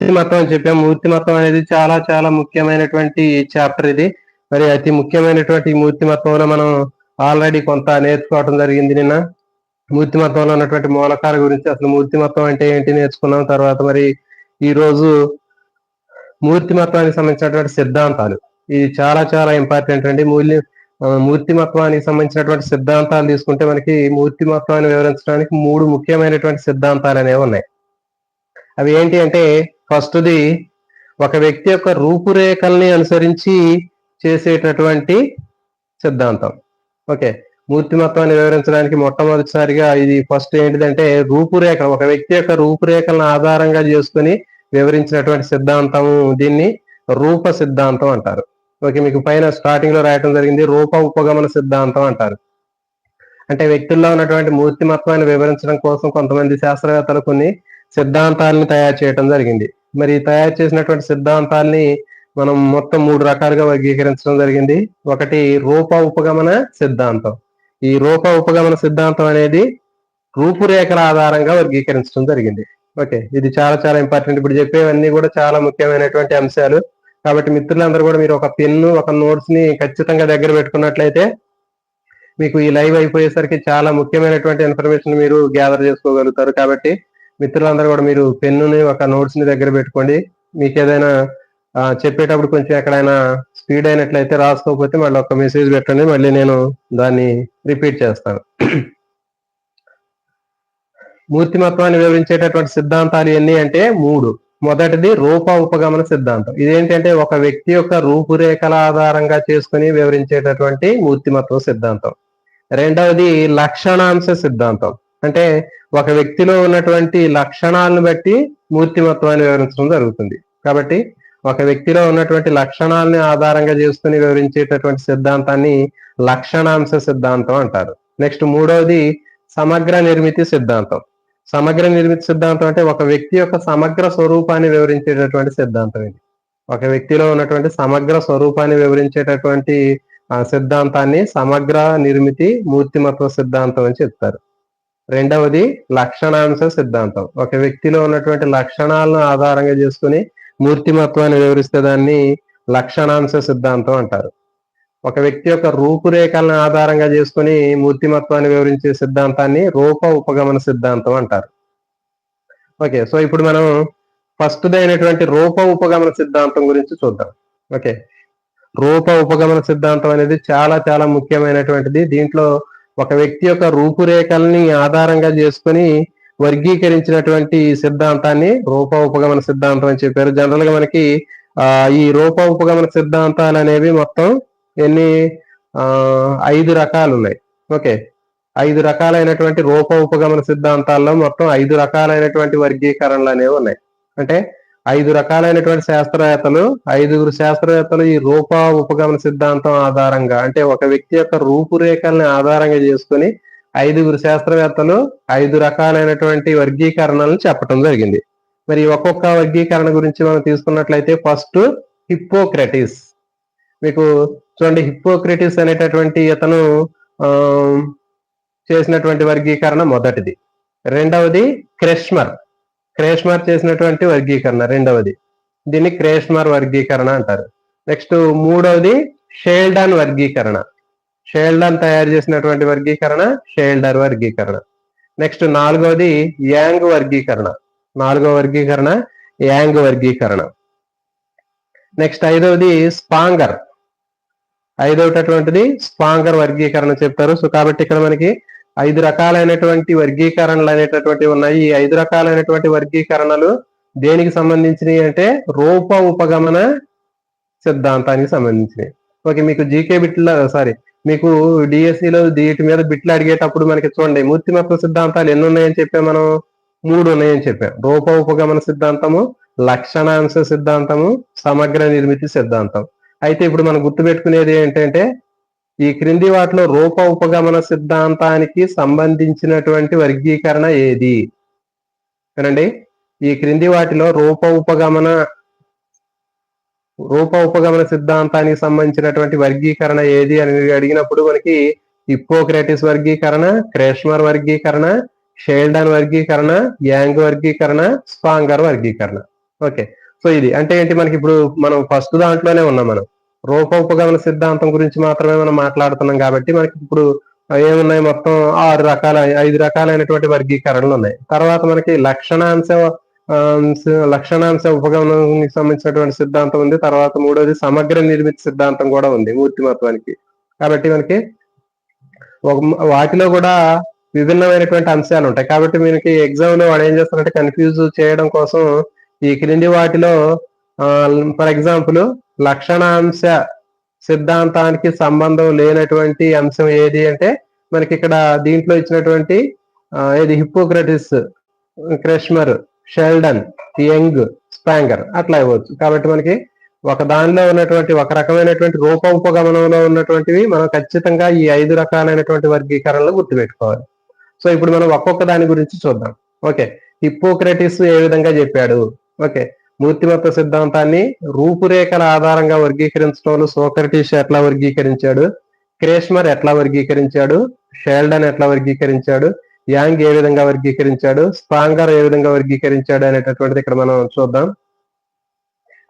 మూర్తిమత్వం అని చెప్పాం. మూర్తిమత్వం అనేది చాలా చాలా ముఖ్యమైనటువంటి చాప్టర్ ఇది. మరి అతి ముఖ్యమైనటువంటి మూర్తిమత్వంలో మనం ఆల్రెడీ కొంత నేర్చుకోవటం జరిగింది నిన్న. మూర్తిమత్వంలో ఉన్నటువంటి మూలకాల గురించి, అసలు మూర్తిమత్వం అంటే ఏంటి నేర్చుకున్నాం. తర్వాత మరి ఈ రోజు మూర్తిమత్వానికి సంబంధించినటువంటి సిద్ధాంతాలు, ఇది చాలా చాలా ఇంపార్టెంట్ అండి. మూర్తిమత్వానికి సంబంధించినటువంటి సిద్ధాంతాలు తీసుకుంటే మనకి మూర్తిమత్వాన్ని వివరించడానికి 3 ముఖ్యమైనటువంటి సిద్ధాంతాలు అనేవి ఉన్నాయి. అవి ఏంటి అంటే, ఫస్ట్ది ఒక వ్యక్తి యొక్క రూపురేఖల్ని అనుసరించి చేసేటటువంటి సిద్ధాంతం. ఓకే, మూర్తిమత్వాన్ని వివరించడానికి మొట్టమొదటిసారిగా ఇది ఫస్ట్ ఏంటిదంటే రూపురేఖ, ఒక వ్యక్తి యొక్క రూపురేఖలను ఆధారంగా చేసుకుని వివరించినటువంటి సిద్ధాంతం, దీన్ని రూప సిద్ధాంతం అంటారు. ఓకే, మీకు పైన స్టార్టింగ్ లో రాయటం జరిగింది, రూప ఉపగమన సిద్ధాంతం అంటారు. అంటే వ్యక్తుల్లో ఉన్నటువంటి మూర్తిమత్వాన్ని వివరించడం కోసం కొంతమంది శాస్త్రవేత్తలు కొన్ని సిద్ధాంతాలను తయారు చేయడం జరిగింది. మరి తయారు చేసినటువంటి సిద్ధాంతాల్ని మనం మొత్తం 3 రకాలుగా వర్గీకరించడం జరిగింది. ఒకటి రూప ఉపగమన సిద్ధాంతం. ఈ రూప ఉపగమన సిద్ధాంతం అనేది రూపురేఖల ఆధారంగా వర్గీకరించడం జరిగింది. ఓకే, ఇది చాలా చాలా ఇంపార్టెంట్. ఇప్పుడు చెప్పేవన్నీ కూడా చాలా ముఖ్యమైనటువంటి అంశాలు. కాబట్టి మిత్రులందరూ కూడా మీరు ఒక పెన్ను, ఒక నోట్స్ ని ఖచ్చితంగా దగ్గర పెట్టుకున్నట్లయితే మీకు ఈ లైవ్ అయిపోయేసరికి చాలా ముఖ్యమైనటువంటి ఇన్ఫర్మేషన్ మీరు గ్యాదర్ చేసుకోగలుగుతారు. కాబట్టి మిత్రులందరూ కూడా మీరు పెన్నుని, ఒక నోట్స్ ని దగ్గర పెట్టుకోండి. మీకు ఏదైనా చెప్పేటప్పుడు కొంచెం ఎక్కడైనా స్పీడ్ అయినట్లయితే రాసుకోకపోతే మళ్ళీ ఒక మెసేజ్ పెట్టండి, మళ్ళీ నేను దాన్ని రిపీట్ చేస్తాను. మూర్తిమత్వాన్ని వివరించేటటువంటి సిద్ధాంతాలు ఎన్ని అంటే 3. మొదటిది రూప ఉపగమన సిద్ధాంతం. ఇదేంటంటే ఒక వ్యక్తి యొక్క రూపురేఖల ఆధారంగా చేసుకుని వివరించేటటువంటి మూర్తిమత్వ సిద్ధాంతం. రెండవది లక్షణాంశ సిద్ధాంతం. అంటే ఒక వ్యక్తిలో ఉన్నటువంటి లక్షణాలను బట్టి మూర్తిమత్వాన్ని వివరించడం జరుగుతుంది. కాబట్టి ఒక వ్యక్తిలో ఉన్నటువంటి లక్షణాలని ఆధారంగా చేసుకుని వివరించేటటువంటి సిద్ధాంతాన్ని లక్షణాంశ సిద్ధాంతం అంటారు. నెక్స్ట్ మూడవది సమగ్ర నిర్మితి సిద్ధాంతం. సమగ్ర నిర్మితి సిద్ధాంతం అంటే ఒక వ్యక్తి యొక్క సమగ్ర స్వరూపాన్ని వివరించేటటువంటి సిద్ధాంతం ఇది. ఒక వ్యక్తిలో ఉన్నటువంటి సమగ్ర స్వరూపాన్ని వివరించేటటువంటి సిద్ధాంతాన్ని సమగ్ర నిర్మితి మూర్తిమత్వ సిద్ధాంతం అని చెప్తారు. రెండవది లక్షణాంశ సిద్ధాంతం. ఒక వ్యక్తిలో ఉన్నటువంటి లక్షణాలను ఆధారంగా చేసుకుని మూర్తిమత్వాన్ని వివరిస్తే దాన్ని లక్షణాంశ సిద్ధాంతం అంటారు. ఒక వ్యక్తి యొక్క రూపురేఖలను ఆధారంగా చేసుకుని మూర్తిమత్వాన్ని వివరించే సిద్ధాంతాన్ని రూప ఉపగమన సిద్ధాంతం అంటారు. ఓకే, సో ఇప్పుడు మనం ఫస్ట్ అయినటువంటి రూప ఉపగమన సిద్ధాంతం గురించి చూద్దాం. ఓకే, రూప ఉపగమన సిద్ధాంతం అనేది చాలా చాలా ముఖ్యమైనటువంటిది. దీంట్లో ఒక వ్యక్తి యొక్క రూపురేఖల్ని ఆధారంగా చేసుకుని వర్గీకరించినటువంటి సిద్ధాంతాన్ని రూప ఉపగమన సిద్ధాంతం అని చెప్పారు. జనరల్ గా మనకి ఈ రూప ఉపగమన సిద్ధాంతాలు అనేవి మొత్తం ఎన్ని 5 రకాలు ఉన్నాయి. ఓకే, 5 రకాలైనటువంటి రూప ఉపగమన సిద్ధాంతాల్లో మొత్తం 5 రకాలైనటువంటి వర్గీకరణలు అనేవి ఉన్నాయి. అంటే 5 రకాలైనటువంటి శాస్త్రవేత్తలు, 5గురు శాస్త్రవేత్తలు ఈ రూప ఉపగమన సిద్ధాంతం ఆధారంగా, అంటే ఒక వ్యక్తి యొక్క రూపురేఖల్ని ఆధారంగా చేసుకుని 5గురు శాస్త్రవేత్తలు 5 రకాలైనటువంటి వర్గీకరణలను చెప్పడం జరిగింది. మరి ఒక్కొక్క వర్గీకరణ గురించి మనం తీసుకున్నట్లయితే ఫస్ట్ హిప్పోక్రటిస్. మీకు చూడండి, హిప్పోక్రటిస్ అనేటటువంటి అతను చేసినటువంటి వర్గీకరణ మొదటిది. రెండవది క్రేష్మర్ చేసినటువంటి వర్గీకరణ రెండవది. దీన్ని క్రేష్మర్ వర్గీకరణ అంటారు. నెక్స్ట్ మూడవది షెల్డన్ వర్గీకరణ. షెల్డన్ తయారు చేసినటువంటి వర్గీకరణ షెల్డర్ వర్గీకరణ. నెక్స్ట్ నాలుగవది యాంగ్ వర్గీకరణ. నాలుగవ వర్గీకరణ యాంగ్ వర్గీకరణ. నెక్స్ట్ ఐదవది స్పాంగర్. ఐదవటటువంటిది స్పాంగర్ వర్గీకరణ చెప్తారు. సో కాబట్టి ఇక్కడ మనకి 5 రకాలైనటువంటి వర్గీకరణలు అనేటటువంటివి ఉన్నాయి. ఈ 5 రకాలైనటువంటి వర్గీకరణలు దేనికి సంబంధించినవి అంటే రూప ఉపగమన సిద్ధాంతానికి సంబంధించినవి. ఓకే, మీకు జీకే బిట్ల మీకు డిఎస్సిలో వీటి మీద బిట్లు అడిగేటప్పుడు మనకి చూడండి, మూర్తిమత్వ సిద్ధాంతాలు ఎన్ని ఉన్నాయని చెప్పాం మనం? 3 ఉన్నాయని చెప్పాం. రూప ఉపగమన సిద్ధాంతము, లక్షణాంశ సిద్ధాంతము, సమగ్ర నిర్మితి సిద్ధాంతం. అయితే ఇప్పుడు మనం గుర్తుపెట్టుకునేది ఏంటంటే ఈ క్రింది వాటిలో రూప ఉపగమన సిద్ధాంతానికి సంబంధించినటువంటి వర్గీకరణ ఏది? వినండి, ఈ క్రింది వాటిలో రూప ఉపగమన సిద్ధాంతానికి సంబంధించినటువంటి వర్గీకరణ ఏది అని అడిగినప్పుడు మనకి హిప్పోక్రటిస్ వర్గీకరణ, క్రేష్మర్ వర్గీకరణ, షెల్డన్ వర్గీకరణ, యాంగ్ వర్గీకరణ, స్పాంగర్ వర్గీకరణ. ఓకే. సో ఇది అంటే ఏంటి, మనకి ఇప్పుడు మనం ఫస్ట్ దాంట్లోనే ఉన్నాం. మనం రూపోపగమన సిద్ధాంతం గురించి మాత్రమే మనం మాట్లాడుతున్నాం కాబట్టి మనకి ఇప్పుడు ఏమున్నాయి, మొత్తం 6 రకాల 5 రకాలైనటువంటి వర్గీకరణలు ఉన్నాయి. తర్వాత మనకి లక్షణాంశ ఉపగమనానికి సంబంధించినటువంటి సిద్ధాంతం ఉంది. తర్వాత మూడోది సమగ్ర నిర్మిత సిద్ధాంతం కూడా ఉంది మూర్తిమత్వానికి. కాబట్టి మనకి వాటిలో కూడా విభిన్నమైనటువంటి అంశాలు ఉంటాయి. కాబట్టి మనకి ఎగ్జామ్ లో వాడు ఏం చేస్తారంటే కన్ఫ్యూజ్ చేయడం కోసం ఈ క్రింది వాటిలో ఫర్ ఎగ్జాంపుల్ లక్షణాంశ సిద్ధాంతానికి సంబంధం లేనటువంటి అంశం ఏది అంటే మనకి ఇక్కడ దీంట్లో ఇచ్చినటువంటి ఏది హిప్పోక్రటిస్, క్రెష్మర్, షెల్డన్, యంగ్, స్పాంగర్ అట్లా ఇవ్వచ్చు. కాబట్టి మనకి ఒక దానిలో ఉన్నటువంటి ఒక రకమైనటువంటి రూపోపగమనంలో ఉన్నటువంటివి మనం ఖచ్చితంగా ఈ 5 రకాలైనటువంటి వర్గీకరణలు గుర్తుపెట్టుకోవాలి. సో ఇప్పుడు మనం ఒక్కొక్క దాని గురించి చూద్దాం. ఓకే, హిప్పోక్రటిస్ ఏ విధంగా చెప్పాడు. ఓకే, మూర్తిమత్వ సిద్ధాంతాన్ని రూపురేఖల ఆధారంగా వర్గీకరించడంలో సోక్రటీస్ ఎట్లా వర్గీకరించాడు, క్రేష్మర్ ఎట్లా వర్గీకరించాడు, షెల్డన్ ఎట్లా వర్గీకరించాడు, యాంగ్ ఏ విధంగా వర్గీకరించాడు, స్పాంగర్ ఏ విధంగా వర్గీకరించాడు అనేటటువంటిది ఇక్కడ మనం చూద్దాం.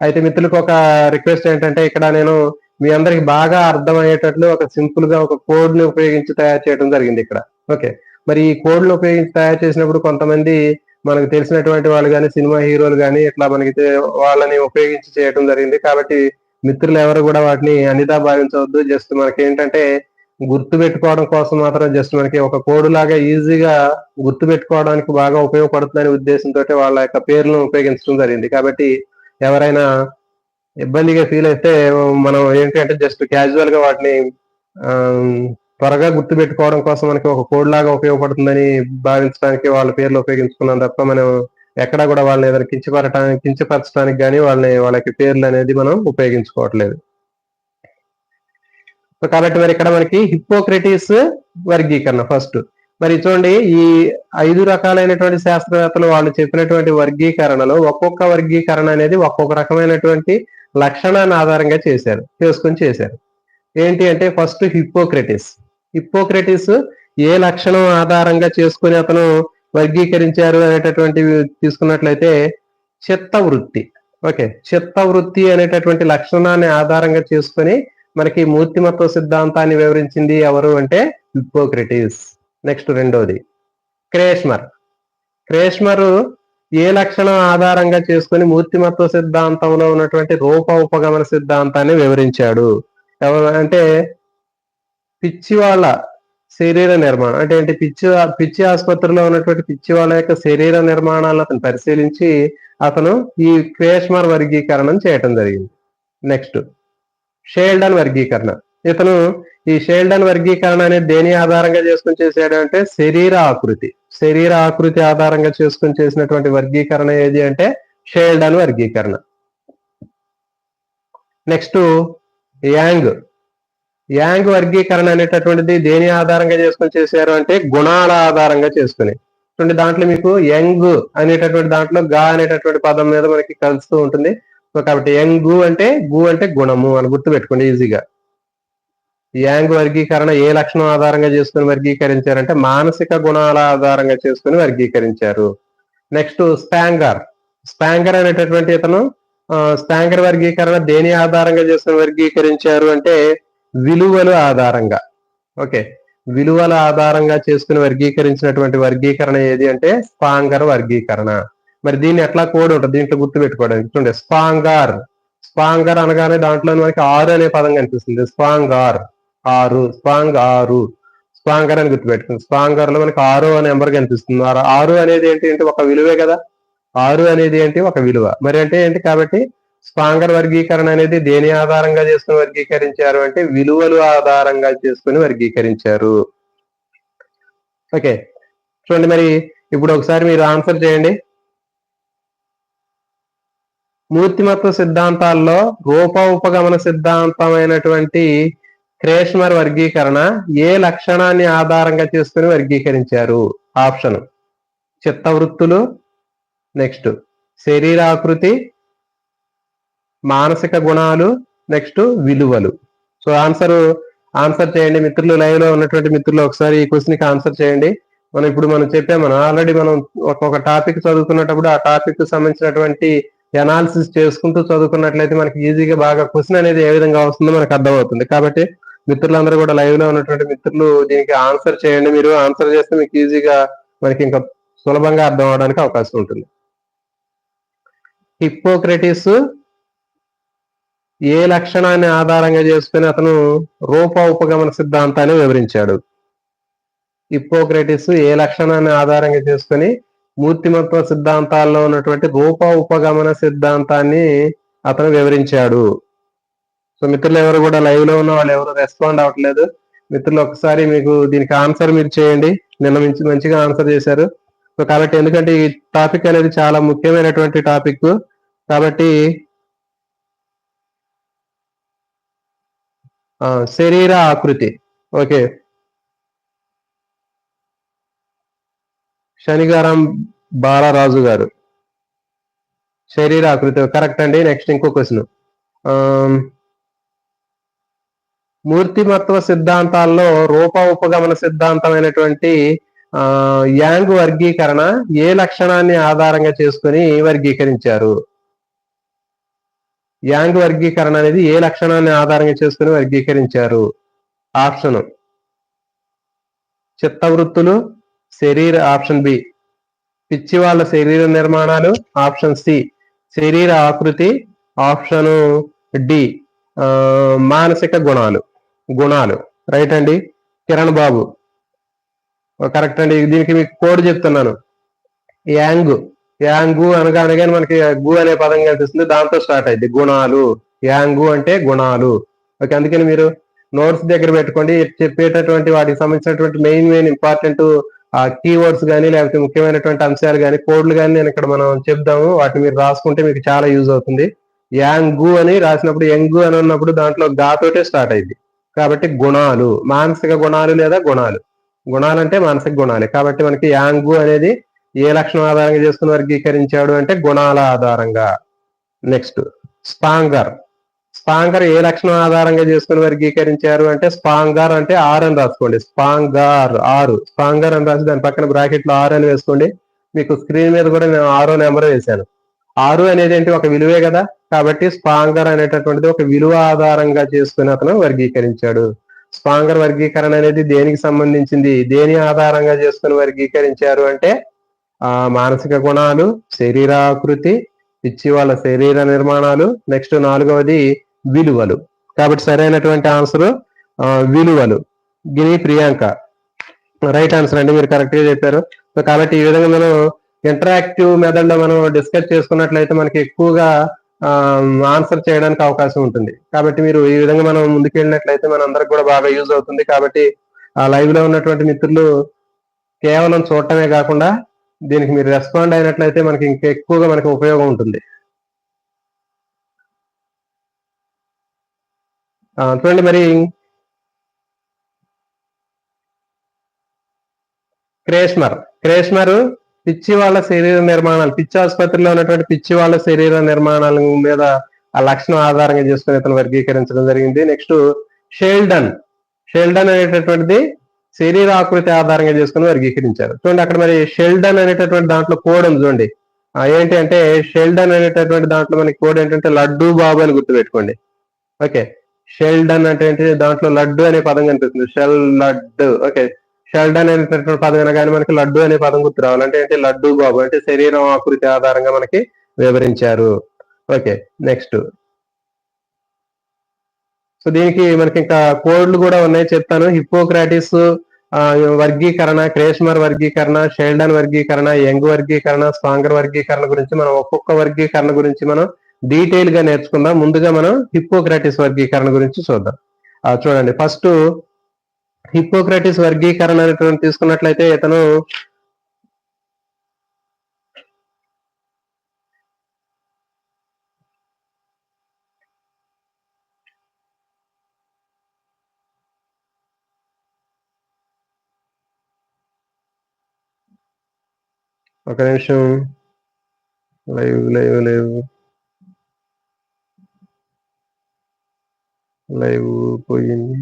అయితే మిత్రులకు ఒక రిక్వెస్ట్ ఏంటంటే ఇక్కడ నేను మీ అందరికి బాగా అర్థమయ్యేటట్లు ఒక సింపుల్ గా ఒక కోడ్ ని ఉపయోగించి తయారు చేయడం జరిగింది ఇక్కడ. ఓకే, మరి ఈ కోడ్ ను ఉపయోగించి తయారు చేసినప్పుడు కొంతమంది మనకు తెలిసినటువంటి వాళ్ళు కానీ సినిమా హీరోలు కానీ ఇట్లా మనకి వాళ్ళని ఉపయోగించి చేయడం జరిగింది. కాబట్టి మిత్రులు ఎవరు కూడా వాటిని అనిదా భావించవద్దు. జస్ట్ మనకి ఏంటంటే గుర్తు పెట్టుకోవడం కోసం మాత్రం జస్ట్ మనకి ఒక కోడ్ లాగా ఈజీగా గుర్తు పెట్టుకోవడానికి బాగా ఉపయోగపడుతుందనే ఉద్దేశంతో వాళ్ళ యొక్క పేర్లను ఉపయోగించడం జరిగింది. కాబట్టి ఎవరైనా ఇబ్బందిగా ఫీల్ అయితే మనం ఏంటంటే జస్ట్ క్యాజువల్ గా వాటిని త్వరగా గుర్తు పెట్టుకోవడం కోసం మనకి ఒక కోడ్ లాగా ఉపయోగపడుతుందని భావించడానికి వాళ్ళ పేర్లు ఉపయోగించుకున్నాం తప్ప మనం ఎక్కడా కూడా వాళ్ళని ఏదైనా కించపరచడానికి కానీ వాళ్ళకి పేర్లు అనేది మనం ఉపయోగించుకోవట్లేదు. కాబట్టి మరి ఇక్కడ మనకి హిప్పోక్రటిస్ వర్గీకరణ ఫస్ట్. మరి చూడండి, ఈ 5 రకాలైనటువంటి శాస్త్రవేత్తలు వాళ్ళు చెప్పినటువంటి వర్గీకరణలో ఒక్కొక్క వర్గీకరణ అనేది ఒక్కొక్క రకమైనటువంటి లక్షణాన్ని ఆధారంగా చేశారు. ఏంటి అంటే ఫస్ట్ హిప్పోక్రటిస్ ఏ లక్షణం ఆధారంగా చేసుకుని అతను వర్గీకరించారు అనేటటువంటి తీసుకున్నట్లయితే చిత్తవృత్తి. ఓకే, చిత్తవృత్తి అనేటటువంటి లక్షణాన్ని ఆధారంగా చేసుకుని మనకి మూర్తిమత్వ సిద్ధాంతాన్ని వివరించింది ఎవరు అంటే హిప్పోక్రటిస్. నెక్స్ట్ రెండోది క్రేష్మర్ ఏ లక్షణం ఆధారంగా చేసుకుని మూర్తిమత్వ సిద్ధాంతంలో ఉన్నటువంటి రూపోపగమన సిద్ధాంతాన్ని వివరించాడు. అంటే పిచ్చి వాళ్ళ శరీర నిర్మాణం అంటే ఏంటి, పిచ్చి ఆసుపత్రిలో ఉన్నటువంటి పిచ్చి వాళ్ళ యొక్క శరీర నిర్మాణాలను అతను పరిశీలించి అతను ఈ క్రేష్మర్ వర్గీకరణం చేయటం జరిగింది. నెక్స్ట్ షెల్డన్ వర్గీకరణ. ఇతను ఈ షెల్డన్ వర్గీకరణ అనేది దేని ఆధారంగా చేసుకుని చేశాడు అంటే శరీర ఆకృతి ఆధారంగా చేసుకుని చేసినటువంటి వర్గీకరణ ఏది అంటే షెల్డన్ వర్గీకరణ. నెక్స్ట్ యాంగ్ వర్గీకరణ అనేటటువంటిది దేని ఆధారంగా చేసుకుని చేశారు అంటే గుణాల ఆధారంగా చేసుకుని. చూడండి, దాంట్లో మీకు యంగ్ అనేటటువంటి దాంట్లో గా అనేటటువంటి పదం మీద మనకి కలుస్తూ ఉంటుంది. సో కాబట్టి యంగ్ అంటే గుణము అని గుర్తు పెట్టుకోండి ఈజీగా. యాంగ్ వర్గీకరణ ఏ లక్షణం ఆధారంగా చేసుకుని వర్గీకరించారంటే మానసిక గుణాల ఆధారంగా చేసుకుని వర్గీకరించారు. నెక్స్ట్ స్పాంగర్ అనేటటువంటి ఇతను స్పాంగర్ వర్గీకరణ దేని ఆధారంగా చేసుకుని వర్గీకరించారు అంటే విలువల ఆధారంగా. ఓకే, విలువల ఆధారంగా చేసుకుని వర్గీకరించినటువంటి వర్గీకరణ ఏది అంటే స్పాంగర్ వర్గీకరణ. మరి దీన్ని ఎట్లా కోడ్ ఉంటుంది దీంట్లో గుర్తు పెట్టుకోవడానికి. చూడండి, స్పాంగర్ అనగానే దాంట్లో మనకి 6 అనే పదం కనిపిస్తుంది. స్పాంగర్ అని గుర్తుపెట్టుకుంది. స్పాంగర్ లో మనకి 6 అనే నెంబర్ కనిపిస్తుంది. 6 అనేది ఏంటి ఒక విలువే కదా. 6 అనేది ఏంటి ఒక విలువ. మరి అంటే ఏంటి, కాబట్టి స్పాంగర్ వర్గీకరణ అనేది దేని ఆధారంగా చేసుకుని వర్గీకరించారు అంటే విలువలు ఆధారంగా చేసుకుని వర్గీకరించారు. ఓకే, చూడండి, మరి ఇప్పుడు ఒకసారి మీరు ఆన్సర్ చేయండి. మూర్తిమత్వ సిద్ధాంతాల్లో రూపోపగమన సిద్ధాంతమైనటువంటి క్రేష్మర్ వర్గీకరణ ఏ లక్షణాన్ని ఆధారంగా చేసుకుని వర్గీకరించారు. ఆప్షన్ చిత్తవృత్తులు, నెక్స్ట్ శరీరాకృతి, మానసిక గుణాలు, నెక్స్ట్ విలువలు. సో ఆన్సర్ చేయండి మిత్రులు. లైవ్ లో ఉన్నటువంటి మిత్రులు ఒకసారి ఈ క్వశ్చన్ కి ఆన్సర్ చేయండి. మనం చెప్పాము, ఆల్రెడీ మనం ఒక్కొక్క టాపిక్ చదువుకున్నప్పుడు ఆ టాపిక్ కు సంబంధించినటువంటి అనాలిసిస్ చేసుకుంటూ చదువుకున్నట్లయితే మనకి ఈజీగా బాగా క్వశ్చన్ అనేది ఏ విధంగా వస్తుందో మనకు అర్థమవుతుంది. కాబట్టి మిత్రులందరూ కూడా లైవ్ లో ఉన్నటువంటి మిత్రులు దీనికి ఆన్సర్ చేయండి. మీరు ఆన్సర్ చేస్తే మీకు ఈజీగా మనకి ఇంకా సులభంగా అర్థం అవడానికి అవకాశం ఉంటుంది. హిప్పోక్రటిస్ ఏ లక్షణాన్ని ఆధారంగా చేసుకుని అతను రూప ఉపగమన సిద్ధాంతాన్ని వివరించాడు? హిప్పోక్రటిస్ ఏ లక్షణాన్ని ఆధారంగా చేసుకుని మూర్తిమత్వ సిద్ధాంతాల్లో ఉన్నటువంటి రూప ఉపగమన సిద్ధాంతాన్ని అతను వివరించాడు? సో మిత్రులు ఎవరు కూడా లైవ్ లో ఉన్న వాళ్ళు ఎవరు రెస్పాండ్ అవ్వట్లేదు. మిత్రులు ఒకసారి మీకు దీనికి ఆన్సర్ మీరు చేయండి. నిన్న మంచిగా ఆన్సర్ చేశారు. సో కాబట్టి ఎందుకంటే ఈ టాపిక్ అనేది చాలా ముఖ్యమైనటువంటి టాపిక్ కాబట్టి శరీర ఆకృతి. ఓకే, శనిగారం బాలరాజు గారు శరీర ఆకృతి కరెక్ట్ అండి. నెక్స్ట్ ఇంకో క్వశ్చన్. మూర్తిమత్వ సిద్ధాంతాల్లో రూప ఉపగమన సిద్ధాంతమైనటువంటి యాంగ్ వర్గీకరణ ఏ లక్షణాన్ని ఆధారంగా చేసుకుని వర్గీకరించారు? యాంగ్ వర్గీకరణ అనేది ఏ లక్షణాన్ని ఆధారంగా చేసుకుని వర్గీకరించారు? ఆప్షన్ చిత్తవృత్తులు, ఆప్షన్ బి పిచ్చి వాళ్ళ శరీర నిర్మాణాలు, ఆప్షన్ సి శరీర ఆకృతి, ఆప్షన్ డి మానసిక గుణాలు. రైట్ అండి. కిరణ్ బాబు కరెక్ట్ అండి. దీనికి మీకు కోడ్ చెప్తున్నాను. యాంగు అనగానే మనకి గు అనే పదం కనిపిస్తుంది, దాంతో స్టార్ట్ అయింది గుణాలు. యాంగు అంటే గుణాలు. ఓకే, అందుకని మీరు నోట్స్ దగ్గర పెట్టుకోండి. చెప్పేటటువంటి వాటికి సంబంధించినటువంటి మెయిన్ ఇంపార్టెంట్ కీవర్డ్స్ కానీ లేకపోతే ముఖ్యమైనటువంటి అంశాలు కానీ కోడ్లు కానీ నేను ఇక్కడ మనం చెప్దాము. వాటిని మీరు రాసుకుంటే మీకు చాలా యూజ్ అవుతుంది. యాంగు అని రాసినప్పుడు యంగు అని ఉన్నప్పుడు దాంట్లో గాతోటే స్టార్ట్ అయింది. కాబట్టి గుణాలు, మానసిక గుణాలు లేదా గుణాలు అంటే మానసిక గుణాలే. కాబట్టి మనకి యాంగు అనేది ఏ లక్షణం ఆధారంగా చేసుకుని వర్గీకరించాడు అంటే గుణాల ఆధారంగా. నెక్స్ట్ స్పాంగర్ ఏ లక్షణం ఆధారంగా చేసుకుని వర్గీకరించారు అంటే స్పాంగర్ అంటే ఆర్ అని రాసుకోండి. స్పాంగర్ అని రాసి దాని పక్కన బ్రాకెట్ లో ఆర్ అని వేసుకోండి. మీకు స్క్రీన్ మీద కూడా నేను 6వ నెంబర్ వేశాను. 6 అనేది ఏంటి ఒక విలువే కదా. కాబట్టి స్పాంగర్ అనేటటువంటిది ఒక విలువ ఆధారంగా చేసుకుని అతను వర్గీకరించాడు. స్పాంగర్ వర్గీకరణ అనేది దేనికి సంబంధించింది, దేని ఆధారంగా చేసుకుని వర్గీకరించారు అంటే మానసిక గుణాలు, శరీరాకృతి, పిచ్చి వాళ్ళ శరీర నిర్మాణాలు, నెక్స్ట్ 4వది విలువలు. కాబట్టి సరైనటువంటి ఆన్సర్ విలువలు. గిరి ప్రియాంక రైట్ ఆన్సర్ అండి, మీరు కరెక్ట్ గా చెప్పారు. సో కాబట్టి ఈ విధంగా మనం ఇంటరాక్టివ్ మెథడ్ లో మనం డిస్కస్ చేసుకున్నట్లయితే మనకి ఎక్కువగా ఆన్సర్ చేయడానికి అవకాశం ఉంటుంది. కాబట్టి మీరు ఈ విధంగా మనం ముందుకెళ్ళినట్లయితే మన అందరికి కూడా బాగా యూజ్ అవుతుంది. కాబట్టి ఆ లైవ్ లో ఉన్నటువంటి మిత్రులు కేవలం చూడటమే కాకుండా దీనికి మీరు రెస్పాండ్ అయినట్లయితే మనకి ఇంకా ఎక్కువగా మనకి ఉపయోగం ఉంటుంది. చూడండి మరి క్రేష్మర్ పిచ్చి వాళ్ళ శరీర నిర్మాణాలు, పిచ్చి ఆసుపత్రిలో ఉన్నటువంటి పిచ్చి వాళ్ళ శరీర నిర్మాణాల మీద ఆ లక్షణం ఆధారంగా చేసుకుని ఇతను వర్గీకరించడం జరిగింది. నెక్స్ట్ షెల్డన్ అనేటటువంటిది శరీర ఆకృతి ఆధారంగా చేసుకుని వర్గీకరించారు. చూడండి అక్కడ మరి షెల్డన్ అనేటటువంటి దాంట్లో కోడ్ ఉంది చూడండి. ఏంటి అంటే షెల్డన్ అనేటటువంటి దాంట్లో మనకి కోడ్ ఏంటంటే లడ్డు బాబు అని గుర్తుపెట్టుకోండి. ఓకే, షెల్డన్ అంటే ఏంటి, దాంట్లో లడ్డు అనే పదం కనిపిస్తుంది. లడ్డు. ఓకే, షెల్డన్ అనేటటువంటి పదం అనగానే మనకి లడ్డు అనే పదం గుర్తు రావాలి. అంటే ఏంటి, లడ్డు బాబు అంటే శరీరం ఆకృతి ఆధారంగా మనకి వివరించారు. Okay, next. సో దీనికి మనకి ఇంకా కోడ్లు కూడా ఉన్నాయి, చెప్తాను. హిప్పోక్రాటిస్ వర్గీకరణ, క్రేష్మర్ వర్గీకరణ, షెల్డన్ వర్గీకరణ, యంగ్ వర్గీకరణ, స్పాంగర్ వర్గీకరణ గురించి మనం ఒక్కొక్క వర్గీకరణ గురించి మనం డీటెయిల్ గా నేర్చుకుందాం. ముందుగా మనం హిప్పోక్రాటిస్ వర్గీకరణ గురించి చూద్దాం. చూడండి, ఫస్ట్ హిప్పోక్రాటిస్ వర్గీకరణ అనేటువంటి తీసుకున్నట్లయితే ఇతను ఒక నిమిషం, లైవ్ పోయింది.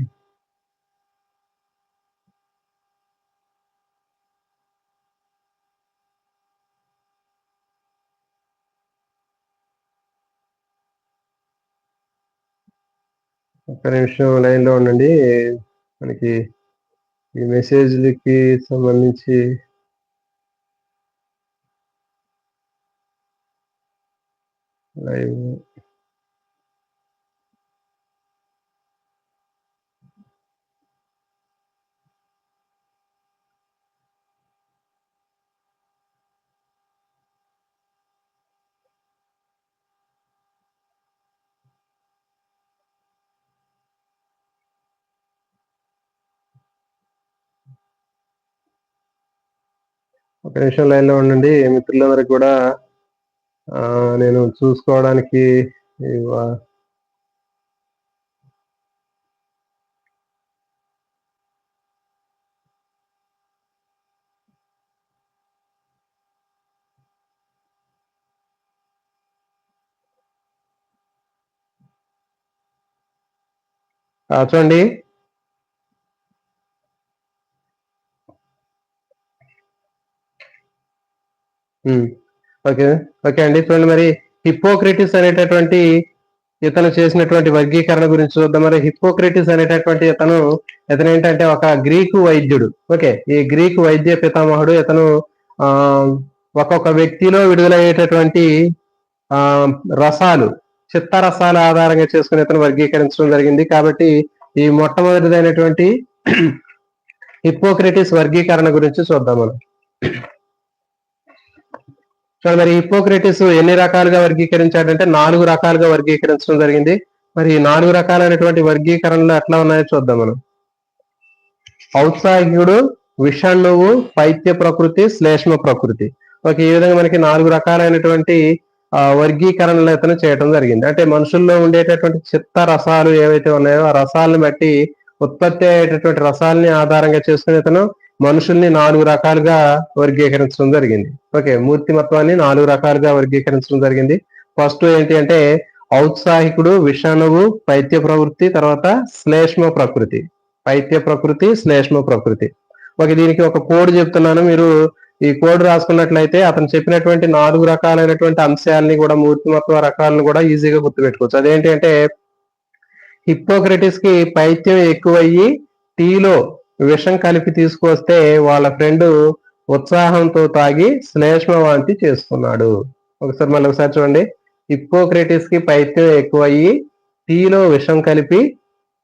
ఒక్క నిమిషం లైన్ లో ఉండండి. మనకి ఈ మెసేజ్లకి సంబంధించి లైవ్ ఒక నిమిషం లైన్ లో ఉండండి. మిత్రులందరికీ కూడా నేను చూసుకోవడానికి చూడండి. ఓకే ఓకే అండి. చూడండి, మరి హిప్పోక్రటిస్ అనేటటువంటి ఇతను చేసినటువంటి వర్గీకరణ గురించి చూద్దాం. మరి హిప్పోక్రటిస్ అనేటటువంటి ఇతను ఏంటంటే ఒక గ్రీకు వైద్యుడు. ఓకే, ఈ గ్రీకు వైద్య పితామహుడు. ఇతను ఆ ఒక్కొక్క వ్యక్తిలో విడుదలయ్యేటటువంటి ఆ రసాలు, చిత్త రసాల ఆధారంగా చేసుకుని ఇతను వర్గీకరించడం జరిగింది. కాబట్టి ఈ మొట్టమొదటిదైనటువంటి హిప్పోక్రటిస్ వర్గీకరణ గురించి చూద్దాం మనం. సో మరి హిప్పోక్రటిస్ ఎన్ని రకాలుగా వర్గీకరించాడంటే 4 రకాలుగా వర్గీకరించడం జరిగింది. మరి 4 రకాలైనటువంటి వర్గీకరణలు ఎట్లా ఉన్నాయో చూద్దాం మనం. ఔత్సాహికుడు, విషణువు, పైత్య ప్రకృతి, శ్లేష్మ ప్రకృతి. ఓకే, ఈ విధంగా మనకి 4 రకాలైనటువంటి వర్గీకరణలు ఇతను చేయడం జరిగింది. అంటే మనుషుల్లో ఉండేటటువంటి చిత్త రసాలు ఏవైతే ఉన్నాయో ఆ రసాలను బట్టి ఉత్పత్తి అయ్యేటటువంటి రసాలని ఆధారంగా చేసుకుని ఇతను మనుషుల్ని 4 రకాలుగా వర్గీకరించడం జరిగింది. ఓకే, మూర్తిమత్వాన్ని 4 రకాలుగా వర్గీకరించడం జరిగింది. ఫస్ట్ ఏంటి అంటే ఔత్సాహికుడు, విషణువు, పైత్య ప్రవృత్తి, తర్వాత శ్లేష్మ ప్రకృతి. పైత్య ప్రకృతి, శ్లేష్మ ప్రకృతి. ఓకే, దీనికి ఒక కోడ్ చెప్తున్నాను. మీరు ఈ కోడ్ రాసుకున్నట్లయితే అతను చెప్పినటువంటి 4 రకాలైనటువంటి అంశాలని కూడా, మూర్తిమత్వ రకాలను కూడా ఈజీగా గుర్తుపెట్టుకోవచ్చు. అదేంటి అంటే హిప్పోక్రటిస్ కి పైత్యం ఎక్కువయ్యి టీలో విషం కలిపి తీసుకొస్తే వాళ్ళ ఫ్రెండ్ ఉత్సాహంతో తాగి శ్లేష్మ వాంతి చేసుకున్నాడు. ఒకసారి మళ్ళీ ఒకసారి చూడండి. హిప్పోక్రటిస్ కి పైత్యం ఎక్కువయ్యి టీలో విషం కలిపి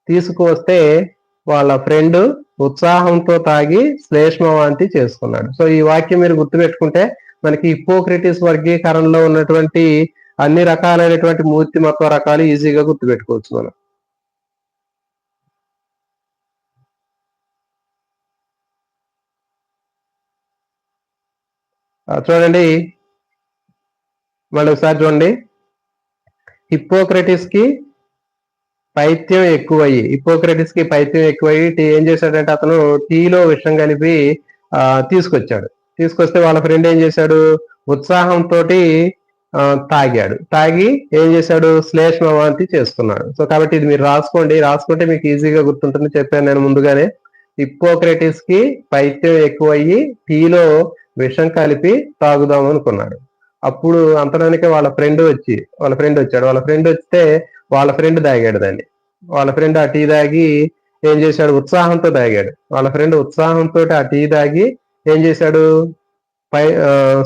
తీసుకువస్తే వాళ్ళ ఫ్రెండ్ ఉత్సాహంతో తాగి శ్లేష్మ వాంతి చేసుకున్నాడు. సో ఈ వాక్యం మీరు గుర్తుపెట్టుకుంటే మనకి హిప్పోక్రటిస్ వర్గీకరణలో ఉన్నటువంటి అన్ని రకాలైనటువంటి మూర్తిమత్వ రకాలు ఈజీగా గుర్తుపెట్టుకోవచ్చు మనం. చూడండి, మళ్ళీ ఒకసారి చూడండి. హిప్పోక్రటిస్ కి పైత్యం ఎక్కువయ్యి ఏం చేశాడంటే అతను టీలో విషం కలిపి తీసుకొచ్చాడు. తీసుకొస్తే వాళ్ళ ఫ్రెండ్ ఏం చేశాడు, ఉత్సాహంతో తాగి ఏం చేశాడు, శ్లేష్మ వాంతి చేసుకున్నాడు. సో కాబట్టి ఇది మీరు రాసుకుంటే మీకు ఈజీగా గుర్తుంటుంది. చెప్పాను నేను ముందుగానే. హిప్పోక్రటిస్ కి పైత్యం ఎక్కువయ్యి టీలో విషం కలిపి తాగుదాం అనుకున్నాడు. అప్పుడు అంతలోనికి వాళ్ళ ఫ్రెండ్ వచ్చాడు. వాళ్ళ ఫ్రెండ్ వస్తే వాళ్ళ ఫ్రెండ్ తాగాడు దాన్ని. వాళ్ళ ఫ్రెండ్ ఆ టీ తాగి ఏం చేశాడు, ఉత్సాహంతో తాగాడు. వాళ్ళ ఫ్రెండ్ ఉత్సాహంతో ఆ టీ తాగి ఏం చేశాడు,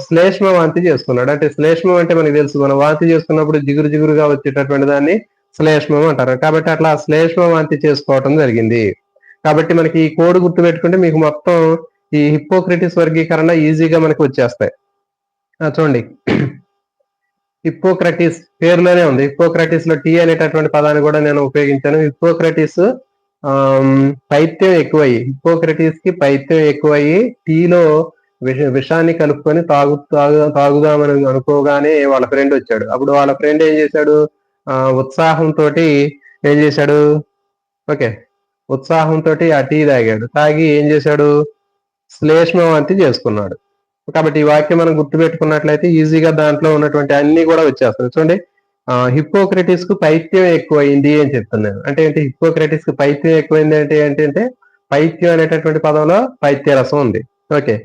శ్లేష్మ వాంతి చేసుకున్నాడు. అంటే శ్లేష్మం అంటే మనకి తెలుసు, మనం వాంతి చేసుకున్నప్పుడు జిగురు జిగురుగా వచ్చేటటువంటి దాన్ని శ్లేష్మం అంటారు. కాబట్టి అట్లా శ్లేష్మ వాంతి చేసుకోవటం జరిగింది. కాబట్టి మనకి ఈ కోడ్ గుర్తు పెట్టుకుంటే మీకు మొత్తం ఈ హిప్పోక్రటిస్ వర్గీకరణ ఈజీగా మనకి వచ్చేస్తాయి. చూడండి, హిప్పోక్రటిస్ పేరులోనే ఉంది. హిప్పోక్రటిస్ లో టీ అనేటటువంటి పదాన్ని కూడా నేను ఉపయోగించాను. హిప్పోక్రటిస్ పైత్యం ఎక్కువయ్యి, హిప్పోక్రటిస్ కి పైత్యం ఎక్కువయ్యి టీలో విషాన్ని కలుపుకొని తాగుదామని అనుకోగానే వాళ్ళ ఫ్రెండ్ వచ్చాడు. అప్పుడు వాళ్ళ ఫ్రెండ్ ఏం చేశాడు, ఉత్సాహంతో ఏం చేశాడు, ఓకే, ఉత్సాహంతో ఆ టీ తాగి ఏం చేశాడు, శ్లేష్మ వాంతి చేసుకున్నాడు. కాబట్టి ఈ వాక్యం మనం గుర్తుపెట్టుకున్నట్లయితే ఈజీగా దాంట్లో ఉన్నటువంటి అన్ని కూడా వచ్చేస్తాయి. చూడండి, హిప్పోక్రటిస్ కు పైత్యం ఎక్కువైంది అని చెప్తున్నాను. అంటే ఏంటి, హిప్పోక్రటిస్ కు పైత్యం ఎక్కువైంది అంటే ఏంటంటే పైత్యం అనేటటువంటి పదంలో పైత్య రసం ఉంది. ఓకే,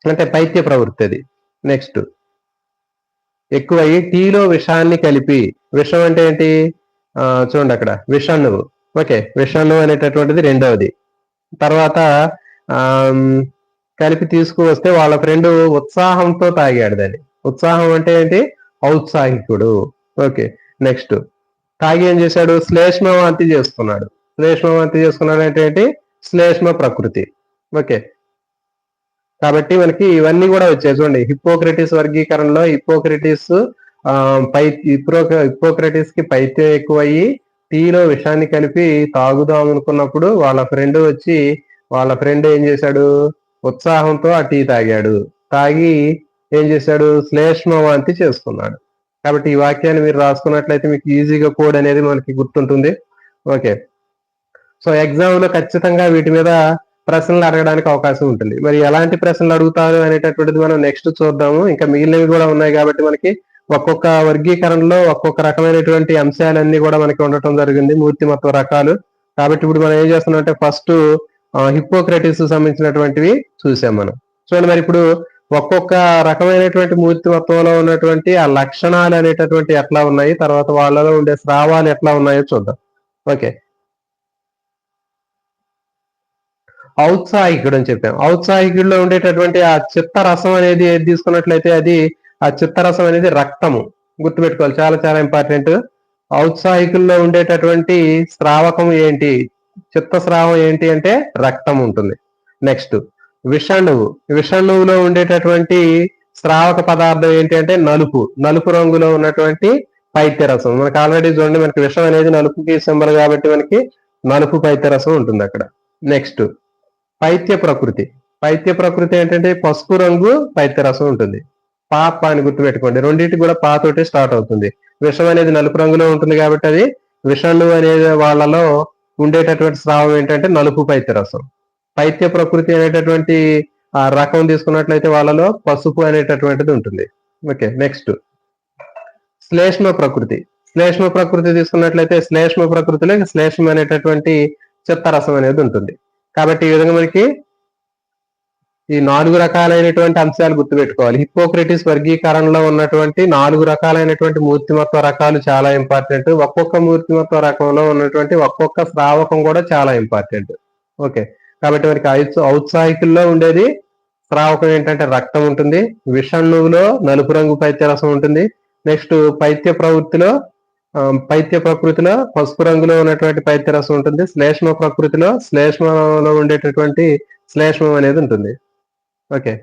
అంటే పైత్య ప్రవృత్తి. అది నెక్స్ట్ ఎక్కువయ్యి టీలో విషాన్ని కలిపి. విషం అంటే ఏంటి, చూడండి అక్కడ విషణువు. ఓకే, విషణువు అనేటటువంటిది రెండవది. తర్వాత ఆ కలిపి తీసుకువస్తే వాళ్ళ ఫ్రెండ్ ఉత్సాహంతో తాగాడు దాన్ని. ఉత్సాహం అంటే ఏంటి? ఔత్సాహికుడు. ఓకే, నెక్స్ట్ తాగి ఏం చేశాడు? శ్లేష్మవాంతి చేసుకున్నాడు. శ్లేష్మవాంతి చేసుకున్నాడు అంటే ఏంటి? శ్లేష్మ ప్రకృతి. ఓకే, కాబట్టి మనకి ఇవన్నీ కూడా వచ్చాయి చూడండి. హిప్పోక్రటిస్ వర్గీకరణలో హిప్పోక్రటిస్ హిప్పోక్రటిస్ కి పైత్యం ఎక్కువయ్యి టీలో విషాన్ని కలిపి తాగుదాం అనుకున్నప్పుడు వాళ్ళ ఫ్రెండ్ ఏం చేశాడు? ఉత్సాహంతో ఆ టీ తాగాడు. తాగి ఏం చేశాడు? శ్లేష్మవాంతి చేసుకున్నాడు. కాబట్టి ఈ వాక్యాన్ని మీరు రాసుకున్నట్లయితే మీకు ఈజీగా కోడ్ అనేది మనకి గుర్తుంటుంది. ఓకే, సో ఎగ్జామ్ లో ఖచ్చితంగా వీటి మీద ప్రశ్నలు అడగడానికి అవకాశం ఉంటుంది. మరి ఎలాంటి ప్రశ్నలు అడుగుతారు అనేటటువంటిది మనం నెక్స్ట్ చూద్దాము. ఇంకా మిగిలినవి కూడా ఉన్నాయి కాబట్టి మనకి ఒక్కొక్క వర్గీకరణలో ఒక్కొక్క రకమైనటువంటి అంశాలన్నీ కూడా మనకి ఉండటం జరిగింది, మూర్తిమత్వ రకాలు. కాబట్టి ఇప్పుడు మనం ఏం చేస్తున్నాం అంటే ఫస్ట్ హిప్పోక్రటిస్ సంబంధించినటువంటివి చూసాం మనం. చూడండి, మరి ఇప్పుడు ఒక్కొక్క రకమైనటువంటి మూర్తిమత్వంలో ఉన్నటువంటి ఆ లక్షణాలు అనేటటువంటి ఎట్లా ఉన్నాయి, తర్వాత వాళ్ళలో ఉండే స్రావాలు ఎట్లా ఉన్నాయో చూద్దాం. ఓకే, ఔత్సాహికుడు అని చెప్పాం. ఔత్సాహికుడిలో ఉండేటటువంటి ఆ చిత్తరసం అనేది ఏది తీసుకున్నట్లయితే అది ఆ చిత్తరసం అనేది రక్తము. గుర్తుపెట్టుకోవాలి, చాలా చాలా ఇంపార్టెంట్. ఔత్సాహికుల్లో ఉండేటటువంటి స్రావకం ఏంటి? చిత్త స్రావం ఏంటి అంటే రక్తం ఉంటుంది. నెక్స్ట్ విషణువులో ఉండేటటువంటి స్రావక పదార్థం ఏంటి అంటే నలుపు రంగులో ఉన్నటువంటి పైత్యరసం. మనకి ఆల్రెడీ చూడండి, మనకి విషం అనేది నలుపుకి సింబల్ కాబట్టి మనకి నలుపు పైత్యరసం ఉంటుంది అక్కడ. నెక్స్ట్ పైత్య ప్రకృతి ఏంటంటే పసుపు రంగు పైత్యరసం ఉంటుంది. పాప అని గుర్తుపెట్టుకోండి, రెండింటికి కూడా పాతోటి స్టార్ట్ అవుతుంది. విషం అనేది నలుపు రంగులో ఉంటుంది కాబట్టి అది విషణువు అనే వాళ్ళలో ఉండేటటువంటి స్రావం ఏంటంటే నలుపు పైత్యరసం. పైత్య ప్రకృతి అనేటటువంటి ఆ రకం తీసుకున్నట్లయితే వాళ్ళలో పసుపు అనేటటువంటిది ఉంటుంది. ఓకే, నెక్స్ట్ శ్లేష్మ ప్రకృతి తీసుకున్నట్లయితే శ్లేష్మ ప్రకృతిలో శ్లేష్మ అనేటటువంటి చిత్తరసం అనేది ఉంటుంది. కాబట్టి ఈ విధంగా మనకి ఈ 4 రకాలైనటువంటి అంశాలు గుర్తుపెట్టుకోవాలి. హిప్పోక్రటిస్ వర్గీకరణలో ఉన్నటువంటి 4 రకాలైనటువంటి మూర్తిమత్వ రకాలు చాలా ఇంపార్టెంట్. ఒక్కొక్క మూర్తిమత్వ రకంలో ఉన్నటువంటి ఒక్కొక్క స్రావకం కూడా చాలా ఇంపార్టెంట్. ఓకే, కాబట్టి మనకి ఔత్సాహికుల్లో ఉండేది స్రావకం ఏంటంటే రక్తం ఉంటుంది. విషణువులో నలుపు రంగు పైత్యరసం ఉంటుంది. నెక్స్ట్ పైత్య ప్రకృతిలో పసుపు రంగులో ఉన్నటువంటి పైత్యరసం ఉంటుంది. శ్లేష్మలో ఉండేటటువంటి శ్లేష్మం అనేది ఉంటుంది. ఓకే,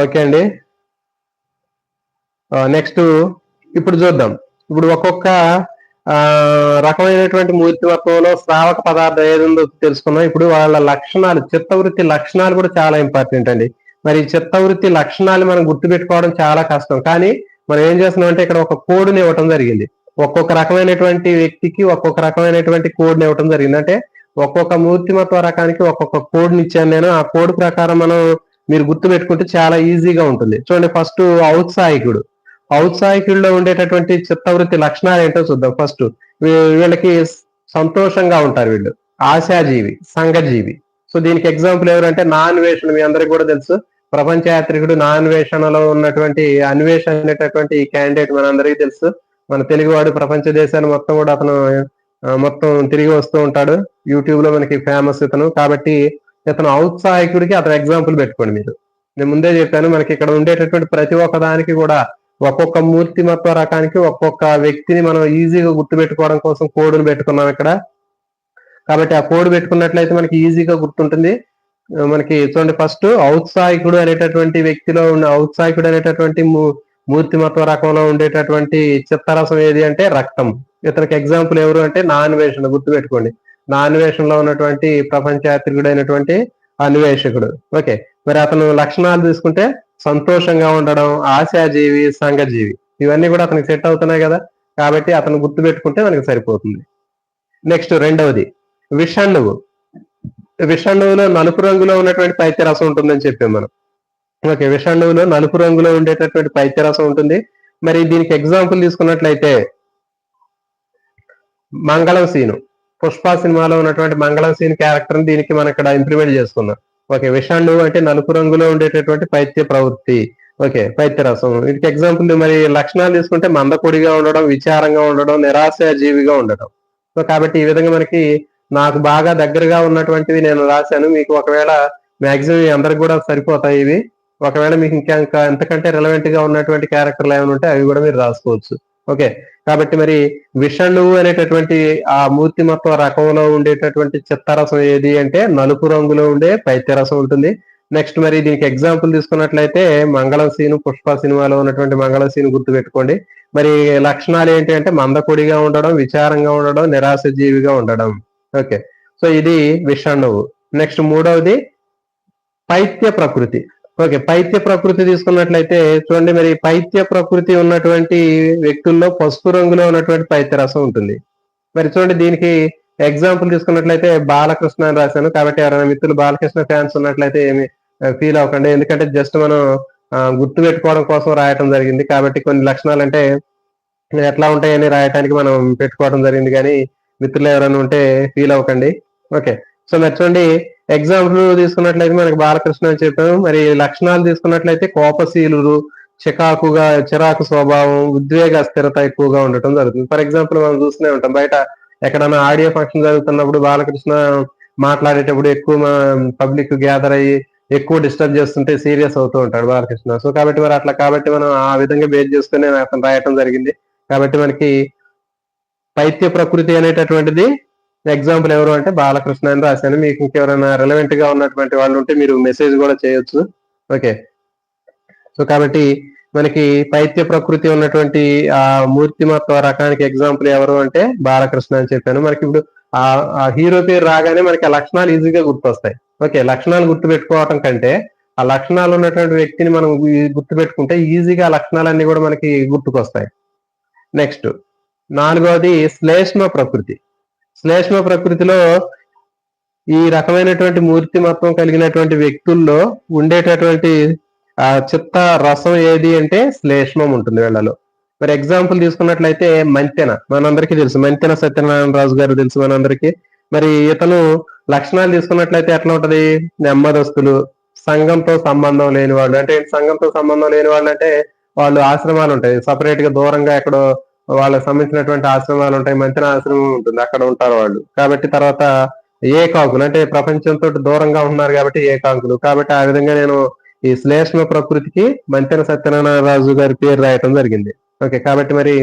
ఓకే అండి. నెక్స్ట్ ఇప్పుడు చూద్దాం. ఇప్పుడు ఒక్కొక్క రకమైనటువంటి మూర్తిమత్వంలో శ్రావక పదార్థం ఏది ఉందో తెలుసుకున్నాం. ఇప్పుడు వాళ్ళ లక్షణాలు, చిత్తవృత్తి లక్షణాలు కూడా చాలా ఇంపార్టెంట్ అండి. మరి చిత్తవృత్తి లక్షణాలు మనం గుర్తుపెట్టుకోవడం చాలా కష్టం, కానీ మనం ఏం చేస్తున్నాం అంటే ఇక్కడ ఒక కోడ్ని ఇవ్వటం జరిగింది. ఒక్కొక్క రకమైనటువంటి వ్యక్తికి ఒక్కొక్క రకమైనటువంటి కోడ్ని ఇవ్వటం జరిగింది. అంటే ఒక్కొక్క మూర్తిమత్వ రకానికి ఒక్కొక్క కోడ్ని ఇచ్చాను నేను. ఆ కోడ్ ప్రకారం మనం మీరు గుర్తుపెట్టుకుంటే చాలా ఈజీగా ఉంటుంది. చూడండి, ఫస్ట్ ఔత్సాహికుల్లో ఉండేటటువంటి చిత్తవృత్తి లక్షణాలు ఏంటో చూద్దాం. ఫస్ట్ వీళ్ళకి సంతోషంగా ఉంటారు, వీళ్ళు ఆశాజీవి, సంఘజీవి. సో దీనికి ఎగ్జాంపుల్ ఎవరంటే నాన్వేషణ. మీ అందరికి కూడా తెలుసు, ప్రపంచ యాత్రికుడు నాన్వేషణలో ఉన్నటువంటి అన్వేషణ అనేటటువంటి క్యాండిడేట్ మనందరికీ తెలుసు. మన తెలుగువాడు ప్రపంచ దేశాలు మొత్తం కూడా అతను మొత్తం తిరిగి వస్తూ ఉంటాడు. యూట్యూబ్ లో మనకి ఫేమస్ ఇతను. కాబట్టి ఇతను ఔత్సాహికుడికి అతను ఎగ్జాంపుల్ పెట్టుకోండి మీరు. నేను ముందే చెప్పాను, మనకి ఇక్కడ ఉండేటటువంటి ప్రతి ఒక్క దానికి కూడా ఒక్కొక్క మూర్తిమత్వ రకానికి ఒక్కొక్క వ్యక్తిని మనం ఈజీగా గుర్తుపెట్టుకోవడం కోసం కోడ్ను పెట్టుకున్నాం ఇక్కడ. కాబట్టి ఆ కోడ్ పెట్టుకున్నట్లయితే మనకి ఈజీగా గుర్తుంటుంది. మనకి చూడండి, ఫస్ట్ ఔత్సాహికుడు అనేటటువంటి వ్యక్తిలో ఉన్న ఔత్సాహికుడు అనేటటువంటి మూర్తిమత్వ రకంలో ఉండేటటువంటి చిత్తరసం ఏది అంటే రక్తం. ఇతనికి ఎగ్జాంపుల్ ఎవరు అంటే నాన్వేషణ. గుర్తుపెట్టుకోండి, నాన్వేషణలో ఉన్నటువంటి ప్రపంచ యాత్రికుడు అయినటువంటి అన్వేషకుడు. ఓకే, మరి అతను లక్షణాలు తీసుకుంటే సంతోషంగా ఉండడం, ఆశాజీవి, సంఘజీవి, ఇవన్నీ కూడా అతనికి సెట్ అవుతున్నాయి కదా. కాబట్టి అతను గుర్తు పెట్టుకుంటే మనకి సరిపోతుంది. నెక్స్ట్ రెండవది విషణువులో నలుపు రంగులో ఉన్నటువంటి పైత్యరసం ఉంటుందని చెప్పాం మనం. ఓకే, విషణువులో నలుపు రంగులో ఉండేటటువంటి పైత్యరసం ఉంటుంది. మరి దీనికి ఎగ్జాంపుల్ తీసుకున్నట్లయితే మంగళం సీను, పుష్ప సినిమాలో ఉన్నటువంటి మంగళం సీన్ క్యారెక్టర్ దీనికి మనం ఇక్కడ ఇంప్లిమెంట్ చేసుకున్నాం. ఓకే, విషాణువు అంటే నలుపు రంగులో ఉండేటటువంటి పైత్య ప్రవృత్తి. ఓకే, పైత్య రసం. వీటికి ఎగ్జాంపుల్ మరి లక్షణాలు తీసుకుంటే మందకొడిగా ఉండడం, విచారంగా ఉండడం, నిరాశాజీవిగా ఉండడం. సో కాబట్టి ఈ విధంగా మనకి నాకు బాగా దగ్గరగా ఉన్నటువంటివి నేను రాశాను. మీకు ఒకవేళ మాక్సిమం అందరికి కూడా సరిపోతాయి ఇవి. ఒకవేళ మీకు ఇంకా ఎంతకంటే రిలవెంట్ గా ఉన్నటువంటి క్యారెక్టర్లు ఏమైనా ఉంటే అవి కూడా మీరు రాసుకోవచ్చు. ఓకే, కాబట్టి మరి విషణువు అనేటటువంటి ఆ మూర్తిమత్వ రకంలో ఉండేటటువంటి చిత్తరసం ఏది అంటే నలుపు రంగులో ఉండే పైత్యరసం ఉంటుంది. నెక్స్ట్ మరి దీనికి ఎగ్జాంపుల్ తీసుకున్నట్లయితే మంగళం సీను, పుష్ప సినిమాలో ఉన్నటువంటి మంగళం సీను గుర్తు పెట్టుకోండి. మరి లక్షణాలు ఏంటి అంటే మందకొడిగా ఉండడం, విచారంగా ఉండడం, నిరాశ జీవిగా ఉండడం. ఓకే, సో ఇది విషణువు. నెక్స్ట్ మూడవది పైత్య ప్రకృతి. ఓకే, పైత్య ప్రకృతి తీసుకున్నట్లయితే చూడండి, మరి పైత్య ప్రకృతి ఉన్నటువంటి వ్యక్తుల్లో పసుపు రంగులో ఉన్నటువంటి పైత్య రసం ఉంటుంది. మరి చూడండి దీనికి ఎగ్జాంపుల్ తీసుకున్నట్లయితే బాలకృష్ణ అని రాశాను. కాబట్టి ఎవరైనా మిత్రులు బాలకృష్ణ ఫ్యాన్స్ ఉన్నట్లయితే ఏమి ఫీల్ అవ్వకండి. ఎందుకంటే జస్ట్ మనం గుర్తు పెట్టుకోవడం కోసం రాయటం జరిగింది. కాబట్టి కొన్ని లక్షణాలు అంటే ఎట్లా ఉంటాయని రాయటానికి మనం పెట్టుకోవడం జరిగింది. కానీ మిత్రులు ఎవరైనా ఉంటే ఫీల్ అవ్వకండి. ఓకే, సో మరి చూడండి ఎగ్జాంపుల్ తీసుకున్నట్లయితే మనకి బాలకృష్ణ అని చెప్పాము. మరి లక్షణాలు తీసుకున్నట్లయితే కోపశీలురు, చిరాకు స్వభావం, ఉద్వేగ స్థిరత ఎక్కువగా ఉండటం జరుగుతుంది. ఫర్ ఎగ్జాంపుల్ మనం చూస్తూనే ఉంటాం బయట ఎక్కడైనా ఆడియో ఫంక్షన్ జరుగుతున్నప్పుడు బాలకృష్ణ మాట్లాడేటప్పుడు ఎక్కువ పబ్లిక్ గ్యాదర్ అయ్యి ఎక్కువ డిస్టర్బ్ చేస్తుంటే సీరియస్ అవుతూ ఉంటాడు బాలకృష్ణ. సో కాబట్టి మరి అట్లా కాబట్టి మనం ఆ విధంగా బేస్ చేసుకుని అతను రాయటం జరిగింది. కాబట్టి మనకి పైత్య ప్రకృతి అనేటటువంటిది ఎగ్జాంపుల్ ఎవరు అంటే బాలకృష్ణ అని రాశాను. మీకు ఇంకెవరైనా రిలవెంట్ గా ఉన్నటువంటి వాళ్ళు ఉంటే మీరు మెసేజ్ కూడా చేయొచ్చు. ఓకే, సో కాబట్టి మనకి పైత్య ప్రకృతి ఉన్నటువంటి ఆ మూర్తిమత్వ రకానికి ఎగ్జాంపుల్ ఎవరు అంటే బాలకృష్ణ అని చెప్పాను. మనకి ఇప్పుడు ఆ హీరో పేరు రాగానే మనకి ఆ లక్షణాలు ఈజీగా గుర్తొస్తాయి. ఓకే, లక్షణాలు గుర్తు పెట్టుకోవటం కంటే ఆ లక్షణాలు ఉన్నటువంటి వ్యక్తిని మనం గుర్తు పెట్టుకుంటే ఈజీగా ఆ లక్షణాలన్నీ కూడా మనకి గుర్తుకొస్తాయి. నెక్స్ట్ నాలుగవది శ్లేష్మ ప్రకృతి. శ్లేష్మ ప్రకృతిలో ఈ రకమైనటువంటి మూర్తిమత్వం కలిగినటువంటి వ్యక్తుల్లో ఉండేటటువంటి ఆ చిత్త రసం ఏది అంటే శ్లేష్మం ఉంటుంది వీళ్ళలో. మరి ఎగ్జాంపుల్ తీసుకున్నట్లయితే మంతెన మనందరికీ తెలుసు, మంతెన సత్యనారాయణ రాజు గారు తెలుసు మనందరికీ. మరి ఇతను లక్షణాలు తీసుకున్నట్లయితే ఎట్లా ఉంటది, నెమ్మదస్తులు, సంఘంతో సంబంధం లేని వాళ్ళు. అంటే సంఘంతో సంబంధం లేని వాళ్ళు అంటే వాళ్ళు ఆశ్రమాలు ఉంటాయి సపరేట్ గా దూరంగా ఎక్కడో వాళ్ళకి సంబంధించినటువంటి ఆశ్రమాలు ఉంటాయి. మంతెన ఆశ్రమం ఉంటుంది, అక్కడ ఉంటారు వాళ్ళు. కాబట్టి తర్వాత ఏకాకులు అంటే ప్రపంచంతో దూరంగా ఉన్నారు కాబట్టి ఏకాకులు. కాబట్టి ఆ విధంగా నేను ఈ శ్లేష్మ ప్రకృతికి మంతెన సత్యనారాయణ రాజు గారి పేరు రాయటం జరిగింది. ఓకే, కాబట్టి మరి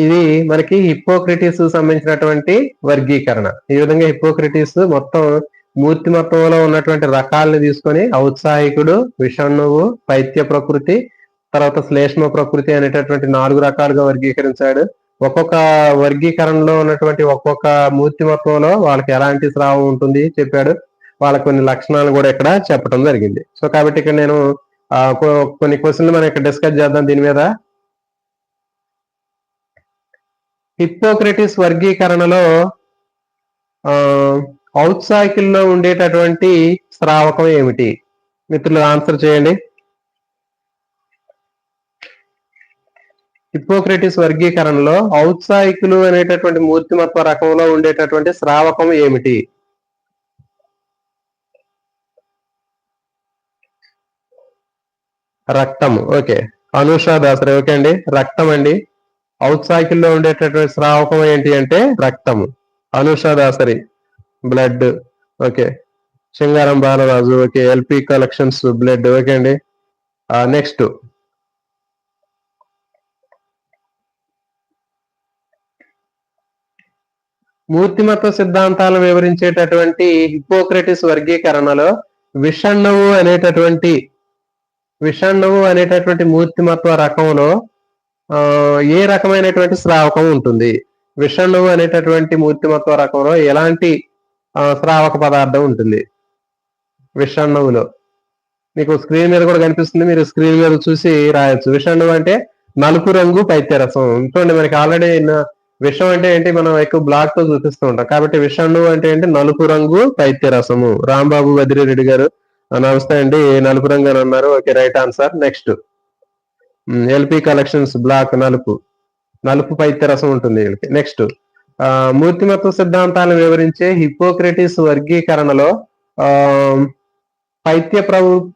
ఇది మనకి హిప్పోక్రటిస్ సంబంధించినటువంటి వర్గీకరణ. ఈ విధంగా హిప్పోక్రటిస్ మొత్తం మూర్తిమత్వంలో ఉన్నటువంటి రకాలను తీసుకొని ఔత్సాహికుడు, విషణువు, పైత్య ప్రకృతి, తర్వాత శ్లేష్మ ప్రకృతి అనేటటువంటి 4 రకాలుగా వర్గీకరించాడు. ఒక్కొక్క వర్గీకరణలో ఉన్నటువంటి ఒక్కొక్క మూర్తిమత్వంలో వాళ్ళకి ఎలాంటి స్రావం ఉంటుంది చెప్పాడు. వాళ్ళకి కొన్ని లక్షణాలు కూడా ఇక్కడ చెప్పడం జరిగింది. సో కాబట్టి ఇక్కడ నేను కొన్ని క్వశ్చన్లు మనం ఇక్కడ డిస్కస్ చేద్దాం దీని మీద. హిప్పోక్రటిస్ వర్గీకరణలో ఔత్సాహికుల్లో ఉండేటటువంటి శ్రావకం ఏమిటి? మిత్రులు ఆన్సర్ చేయండి. హిప్పోక్రటిస్ వర్గీకరణలో ఔత్సాహికులు అనేటటువంటి మూర్తిమత్వ రకంలో ఉండేటటువంటి శ్రావకం ఏమిటి? రక్తం. ఓకే, అనుషా దాసరి. ఓకే అండి, రక్తం అండి. ఔత్సాహికుల్లో ఉండేటటువంటి శ్రావకం ఏంటి అంటే రక్తము. Anusha Dasari blood. Okay, Singaram Balaraju. Okay, LP collections blood. Okay అండి, నెక్స్ట్ మూర్తిమత్వ సిద్ధాంతాలను వివరించేటటువంటి హిప్పోక్రటిస్ వర్గీకరణలో విషణువు అనేటటువంటి మూర్తిమత్వ రకంలో ఏ రకమైనటువంటి శ్రావకం ఉంటుంది? విషణువు అనేటటువంటి మూర్తిమత్వ రకంలో ఎలాంటి శ్రావక పదార్థం ఉంటుంది విషణువులో? మీకు స్క్రీన్ మీద కూడా కనిపిస్తుంది, మీరు స్క్రీన్ మీద చూసి రాయొచ్చు. విషణువు అంటే నలుపు రంగు పైత్యరసం. చూడండి మనకి ఆల్రెడీ విషం అంటే ఏంటి, మనం ఎక్కువ బ్లాక్ తో చూపిస్తూ ఉంటాం. కాబట్టి విషణువు అంటే ఏంటి, నలుపు రంగు పైత్యరసము. రాంబాబు బద్రిరెడ్డి గారు నమస్తే అండి, నలుపు రంగు అని అన్నారు. Okay, right answer. Next LP collections black, నలుపు పైత్యరసం ఉంటుంది వీళ్ళకి. నెక్స్ట్ మూర్తిమత్వ సిద్ధాంతాలను వివరించే హిప్పోక్రటిస్ వర్గీకరణలో ఆ పైత్య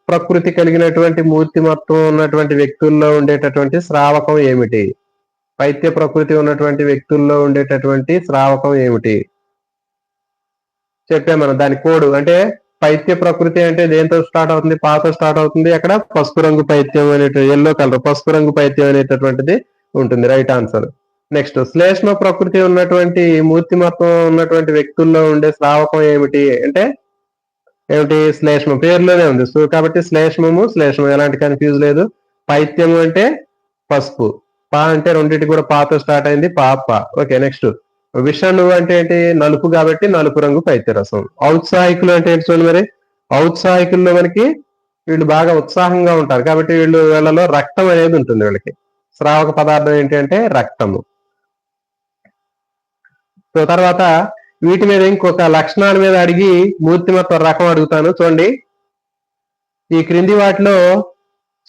ప్రకృతి కలిగినటువంటి మూర్తిమత్వం ఉన్నటువంటి వ్యక్తుల్లో ఉండేటటువంటి శ్రావకం ఏమిటి? పైత్య ప్రకృతి ఉన్నటువంటి వ్యక్తుల్లో ఉండేటటువంటి శ్రావకం ఏమిటి? చెప్పాం మనం దాని కోడ్. అంటే పైత్య ప్రకృతి అంటే దేంతో స్టార్ట్ అవుతుంది? పాతో స్టార్ట్ అవుతుంది. అక్కడ పసుపు రంగు పైత్యం అనేట ఎల్లో కలర్ పసుపు రంగు పైత్యం అనేటటువంటిది ఉంటుంది. Right answer. నెక్స్ట్ శ్లేష్మ ప్రకృతి ఉన్నటువంటి మూర్తిమత్వం ఉన్నటువంటి వ్యక్తుల్లో ఉండే శ్రావకం ఏమిటి అంటే ఏమిటి? శ్లేష్మం. పేరులోనే ఉంది. సో కాబట్టి శ్లేష్మము శ్లేష్మం, ఎలాంటి కన్ఫ్యూజ్ లేదు. పైత్యము అంటే పసుపు. పా అంటే రెండింటి కూడా పాతో స్టార్ట్ అయింది. పాప. ఓకే. నెక్స్ట్ విషణు అంటే ఏంటి? నలుపు కాబట్టి నలుపు రంగు పైత్యరసం. ఔత్సాహికులు అంటే ఏంటి చూడండి మరి. ఔత్సాహికుల్లో మనకి వీళ్ళు బాగా ఉత్సాహంగా ఉంటారు కాబట్టి వీళ్ళలో రక్తం అనేది ఉంటుంది. వీళ్ళకి శ్రావక పదార్థం ఏంటి అంటే రక్తము. సో తర్వాత వీటి మీద ఇంకొక లక్షణాల మీద అడిగి మూర్తిమత్వ రకం అడుగుతాను చూడండి. ఈ క్రింది వాటిలో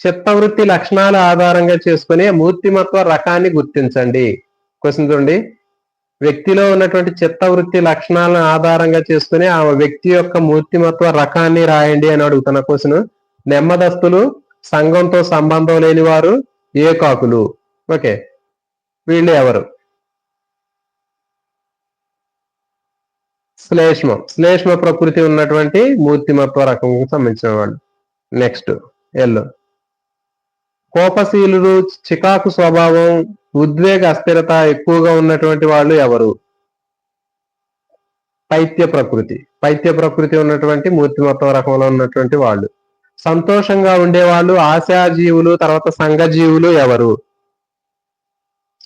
చిత్తవృత్తి లక్షణాల ఆధారంగా చేసుకుని మూర్తిమత్వ రకాన్ని గుర్తించండి. క్వశ్చన్ చూడండి. వ్యక్తిలో ఉన్నటువంటి చిత్తవృత్తి లక్షణాలను ఆధారంగా చేసుకుని ఆ వ్యక్తి యొక్క మూర్తిమత్వ రకాన్ని రాయండి అని అడుగుతున్న క్వశ్చన్. నెమ్మదస్తులు, సంఘంతో సంబంధం లేని వారు, ఏకాకులు. ఓకే. వీళ్ళు ఎవరు? శ్లేష్మ ప్రకృతి ఉన్నటువంటి మూర్తిమత్వ రకం సంబంధించిన వాళ్ళు. Next yellow. కోపశీలుడు, చికాకు స్వభావం, ఉద్వేగ అస్థిరత ఎక్కువగా ఉన్నటువంటి వాళ్ళు ఎవరు? పైత్య ప్రకృతి ఉన్నటువంటి మూర్తిమత్వ రకంలో ఉన్నటువంటి వాళ్ళు. సంతోషంగా ఉండేవాళ్ళు, ఆశాజీవులు, తర్వాత సంఘజీవులు ఎవరు?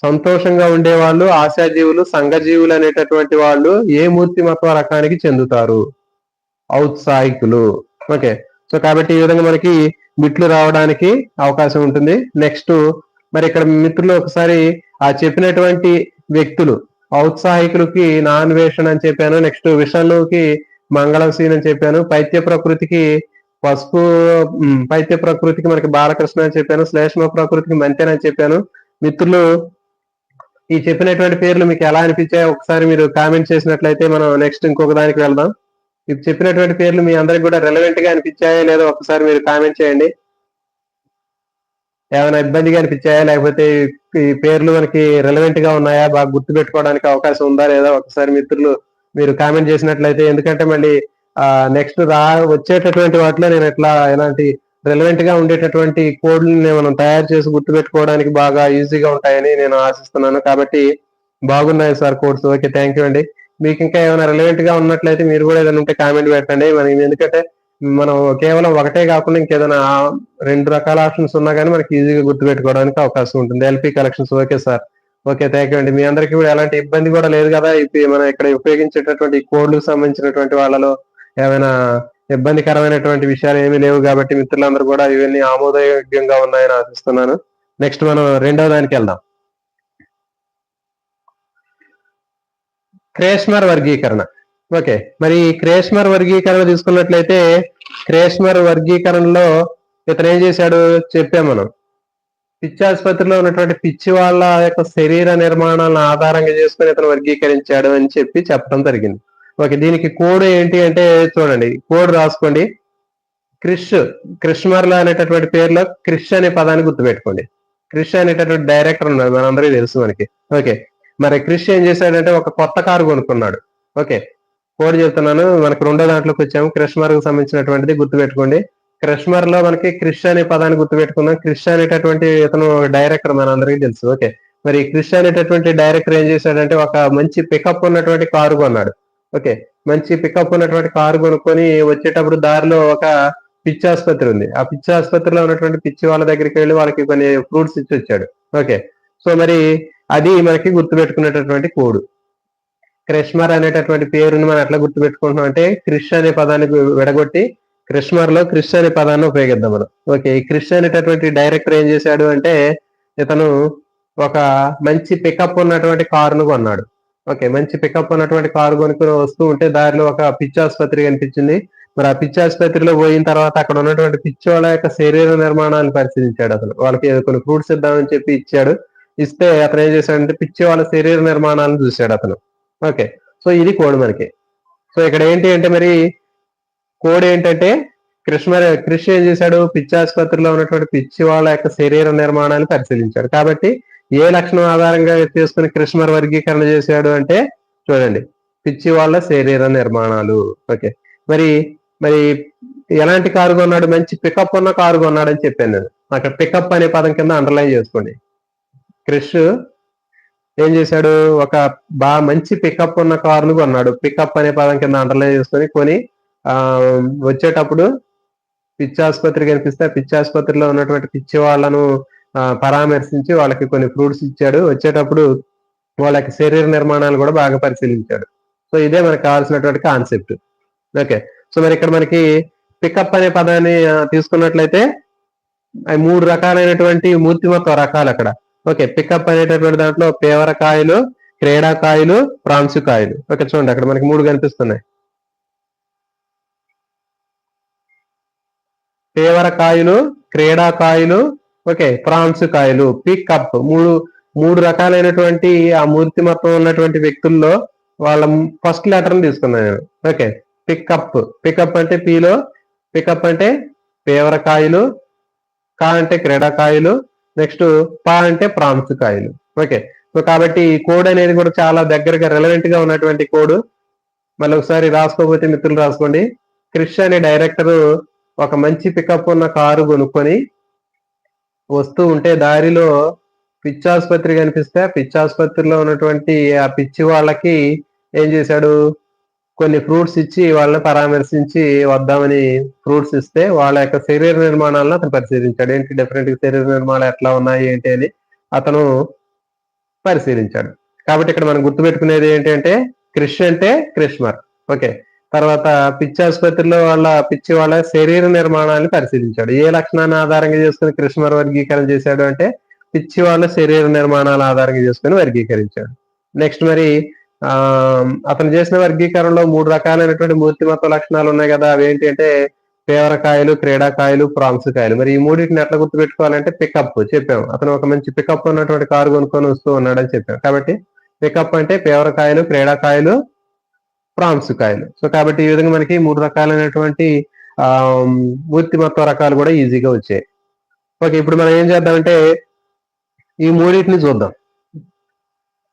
సంతోషంగా ఉండేవాళ్ళు, ఆశాజీవులు, సంఘజీవులు అనేటటువంటి వాళ్ళు ఏ మూర్తిమత్వ రకానికి చెందుతారు? ఔత్సాహికులు. ఓకే. సో కాబట్టి ఈ విధంగా మనకి బిట్లు రావడానికి అవకాశం ఉంటుంది. నెక్స్ట్ మరి ఇక్కడ మిత్రులు ఒకసారి ఆ చెప్పినటువంటి వ్యక్తులు, ఔత్సాహికులకి నాన్వేషణ అని చెప్పాను. నెక్స్ట్ విషణువుకి మంగళసీన్ అని చెప్పాను. పైత్య ప్రకృతికి పసుపు, పైత్య ప్రకృతికి మనకి బాలకృష్ణ అని చెప్పాను. శ్లేష్మ ప్రకృతికి మంతెన్ అని చెప్పాను. మిత్రులు ఈ చెప్పినటువంటి పేర్లు మీకు ఎలా అనిపించాయో ఒకసారి మీరు కామెంట్ చేసినట్లయితే మనం నెక్స్ట్ ఇంకొక దానికి వెళ్దాం. ఇప్పుడు చెప్పినటువంటి పేర్లు మీ అందరికి కూడా రెలవెంట్ గా అనిపించాయా లేదో ఒకసారి మీరు కామెంట్ చేయండి. ఏమైనా ఇబ్బందిగా అనిపించాయా, లేకపోతే ఈ పేర్లు మనకి రెలవెంట్ గా ఉన్నాయా, బాగా గుర్తు పెట్టుకోవడానికి అవకాశం ఉందా లేదా ఒకసారి మిత్రులు మీరు కామెంట్ చేసినట్లయితే, ఎందుకంటే మళ్ళీ నెక్స్ట్ వచ్చేటటువంటి వాటిలో నేను ఎలాంటి రెలవెంట్ గా ఉండేటటువంటి కోడ్లని మనం తయారు చేసి గుర్తు పెట్టుకోవడానికి బాగా ఈజీగా ఉంటాయని నేను ఆశిస్తున్నాను. కాబట్టి బాగున్నాయి sir codes. Okay, thank you అండి. మీకు ఇంకా ఏమైనా రిలవెంట్ గా ఉన్నట్లయితే మీరు కూడా ఏదైనా ఉంటే కామెంట్ పెట్టండి. మనకి ఎందుకంటే మనం కేవలం ఒకటే కాకుండా ఇంకేదైనా 2 రకాల ఆప్షన్స్ ఉన్నా కానీ మనకి ఈజీగా గుర్తు పెట్టుకోవడానికి అవకాశం ఉంటుంది. LP collections. Okay sir. Okay, thank you అండి. మీ అందరికీ కూడా ఎలాంటి ఇబ్బంది కూడా లేదు కదా. మనం ఇక్కడ ఉపయోగించేటటువంటి కోడ్లకు సంబంధించినటువంటి వాళ్ళలో ఏమైనా ఇబ్బందికరమైనటువంటి విషయాలు ఏమీ లేవు కాబట్టి మిత్రులందరూ కూడా ఇవన్నీ ఆమోదయోగ్యంగా ఉన్నాయని ఆశిస్తున్నాను. నెక్స్ట్ మనం రెండవ దానికి వెళ్దాం. క్రేస్మర్ వర్గీకరణ. ఓకే, మరి క్రేస్మర్ వర్గీకరణ తీసుకున్నట్లయితే క్రేస్మర్ వర్గీకరణలో ఇతను ఏం చేశాడు చెప్పాం మనం. పిచ్చాసుపత్రిలో ఉన్నటువంటి పిచ్చి వాళ్ళ యొక్క శరీర నిర్మాణాలను ఆధారంగా చేసుకుని ఇతను వర్గీకరించాడు అని చెప్పడం జరిగింది. ఓకే, దీనికి కోడ్ ఏంటి అంటే చూడండి, కోడ్ రాసుకోండి. క్రిష్మర్ల అనేటటువంటి పేరులో క్రిష్ అనే పదాన్ని గుర్తుపెట్టుకోండి. క్రిష్ అనేటటువంటి డైరెక్టర్ ఉన్నారు, మనందరికీ తెలుసు మనకి. ఓకే, మరి క్రిష్ ఏం చేశాడంటే ఒక కొత్త కారు కొనుక్కున్నాడు. ఓకే, కోడ్ చెప్తున్నాను. మనకు రెండో దాంట్లోకి వచ్చాము. క్రిష్మర్ కు సంబంధించినటువంటిది గుర్తుపెట్టుకోండి. క్రిష్మర్ లో మనకి క్రిష్ అనే పదాన్ని గుర్తుపెట్టుకుందాం. క్రిష్ అనేటటువంటి ఇతను డైరెక్టర్ మనందరికీ తెలుసు. ఓకే, మరి క్రిష్ అనేటటువంటి డైరెక్టర్ ఏం చేశాడంటే ఒక మంచి పికప్ ఉన్నటువంటి కారు కొన్నాడు. ఓకే, మంచి పికప్ ఉన్నటువంటి కారు కొనుక్కొని వచ్చేటప్పుడు దారిలో ఒక పిచ్చి ఆసుపత్రి ఉంది. ఆ పిచ్చి ఆసుపత్రిలో ఉన్నటువంటి పిచ్చి వాళ్ళ దగ్గరికి వెళ్ళి వాళ్ళకి కొన్ని ఫ్రూట్స్ ఇచ్చి వచ్చాడు. ఓకే, సో మరి అది మనకి గుర్తుపెట్టుకునేటటువంటి కోడ్. క్రిష్మర్ అనేటటువంటి పేరుని మనం ఎట్లా గుర్తుపెట్టుకుంటున్నాం అంటే క్రిష్ అనే పదాన్ని విడగొట్టి క్రిష్మర్ లో క్రిష్ అనే పదాన్ని ఉపయోగిద్దాం మనం. ఓకే, ఈ క్రిష్ అనేటటువంటి డైరెక్టర్ ఏం చేశాడు అంటే ఇతను ఒక మంచి పికప్ ఉన్నటువంటి కారును కొన్నాడు. ఓకే, మంచి పికప్ ఉన్నటువంటి కారు కొనుక్కుని వస్తూ ఉంటే దారిలో ఒక పిచ్చి ఆసుపత్రి కనిపించింది. మరి ఆ పిచ్చి ఆసుపత్రిలో పోయిన తర్వాత అక్కడ ఉన్నటువంటి పిచ్చి వాళ్ళ యొక్క శరీర నిర్మాణాన్ని పరిశీలించాడు. అతను వాళ్ళకి కొన్ని ఫ్రూట్స్ ఇద్దామని చెప్పి ఇచ్చాడు. ఇస్తే అతను ఏం చేశాడంటే పిచ్చి వాళ్ళ శరీర నిర్మాణాలను చూశాడు అతను. ఓకే, సో ఇది కోడ్ మనకి. సో ఇక్కడ ఏంటి అంటే మరి కోడ్ ఏంటంటే కృష్ణ ఏం చేశాడు, పిచ్చి ఆసుపత్రిలో ఉన్నటువంటి పిచ్చి వాళ్ళ యొక్క శరీర నిర్మాణాన్ని పరిశీలించాడు. కాబట్టి ఏ లక్షణం ఆధారంగా చేసుకుని కృష్ణ వర్గీకరణ చేశాడు అంటే చూడండి, పిచ్చి వాళ్ళ శరీర నిర్మాణాలు. ఓకే, మరి మరి ఎలాంటి కారు కొన్నాడు, మంచి పికప్ ఉన్న కారు కొన్నాడు అని చెప్పాను నేను. అక్కడ పికప్ అనే పదం కింద అండర్లైన్ చేసుకోండి. క్రిష్ ఏం చేశాడు, ఒక మంచి పికప్ ఉన్న కారును కొన్నాడు. పికప్ అనే పదం కింద అండర్లైన్ చేసుకొని కొని వచ్చేటప్పుడు పిచ్చి ఆసుపత్రి కనిపిస్తే పిచ్చి ఆసుపత్రిలో ఉన్నటువంటి పిచ్చి వాళ్ళను పరామర్శించి వాళ్ళకి కొన్ని ఫ్రూట్స్ ఇచ్చాడు. వచ్చేటప్పుడు వాళ్ళకి శరీర నిర్మాణాలు కూడా బాగా పరిశీలించాడు. సో ఇదే మనకు కావాల్సినటువంటి కాన్సెప్ట్. ఓకే, సో మరి ఇక్కడ మనకి పికప్ అనే పదాన్ని తీసుకున్నట్లయితే అవి 3 రకాలైనటువంటి మూర్తిమత్వ రకాలు అక్కడ. ఓకే, పికప్ అనేటటువంటి దాంట్లో పేవరకాయలు, క్రీడాకాయలు, ప్రాంశుకాయలు. ఓకే, చూడండి అక్కడ మనకి 3 కనిపిస్తున్నాయి. పేవరకాయలు, క్రీడాకాయలు, ఓకే, ప్రాంశుకాయలు, పికప్. మూడు రకాలైనటువంటి ఆ మూర్తిమత్వం ఉన్నటువంటి వ్యక్తుల్లో వాళ్ళ ఫస్ట్ లెటర్ తీసుకున్నాను నేను. Okay, pickup. పికప్ అంటే పీలో పికప్ అంటే పేవరకాయలు, కా అంటే క్రీడాకాయలు, నెక్స్ట్ పా అంటే ప్రాంశుకాయలు. ఓకే, సో కాబట్టి ఈ కోడ్ అనేది కూడా చాలా దగ్గరగా రెలవెంట్ గా ఉన్నటువంటి కోడ్. మళ్ళీ ఒకసారి రాసుకోకపోతే మిత్రులు రాసుకోండి. క్రిష్ అనే డైరెక్టర్ ఒక మంచి పికప్ ఉన్న కారు కొనుక్కొని వస్తూ ఉంటే దారిలో పిచ్చి ఆసుపత్రి కనిపిస్తే పిచ్చి ఆసుపత్రిలో ఉన్నటువంటి ఆ పిచ్చి వాళ్ళకి ఏం చేశాడు, కొన్ని ఫ్రూట్స్ ఇచ్చి వాళ్ళని పరామర్శించి వద్దామని ఫ్రూట్స్ ఇస్తే వాళ్ళ యొక్క శరీర నిర్మాణాలను అతను పరిశీలించాడు. ఏంటి డిఫరెంట్ శరీర నిర్మాణాలు ఎట్లా ఉన్నాయి ఏంటి అని అతను పరిశీలించాడు. కాబట్టి ఇక్కడ మనం గుర్తుపెట్టుకునేది ఏంటంటే క్రిష్ అంటే క్రిష్మర్. ఓకే, తర్వాత పిచ్చి ఆసుపత్రిలో పిచ్చి వాళ్ళ శరీర నిర్మాణాన్ని పరిశీలించాడు. ఏ లక్షణాన్ని ఆధారంగా చేసుకుని క్రిష్మర్ వర్గీకరణ చేశాడు అంటే పిచ్చి వాళ్ళ శరీర నిర్మాణాల ఆధారంగా చేసుకుని వర్గీకరించాడు. నెక్స్ట్ మరి అతను చేసిన వర్గీకరణలో 3 రకాలైనటువంటి మూర్తిమత్వ లక్షణాలు ఉన్నాయి కదా. అవి ఏంటి అంటే పేవరకాయలు, క్రీడాకాయలు, ప్రాంశుకాయలు. మరి ఈ మూడింటిని ఎట్లా గుర్తుపెట్టుకోవాలంటే పికప్ చెప్పాము. అతను ఒక మంచి పికప్ ఉన్నటువంటి కారు కొనుక్కొని వస్తూ ఉన్నాడని చెప్పాం. కాబట్టి పికప్ అంటే పేవరకాయలు, క్రీడాకాయలు, ప్రాంశుకాయలు. సో కాబట్టి ఈ విధంగా మనకి 3 రకాలైనటువంటి మూర్తిమత్వ రకాలు కూడా ఈజీగా వచ్చాయి. ఓకే, ఇప్పుడు మనం ఏం చేద్దామంటే ఈ మూడింటిని చూద్దాం.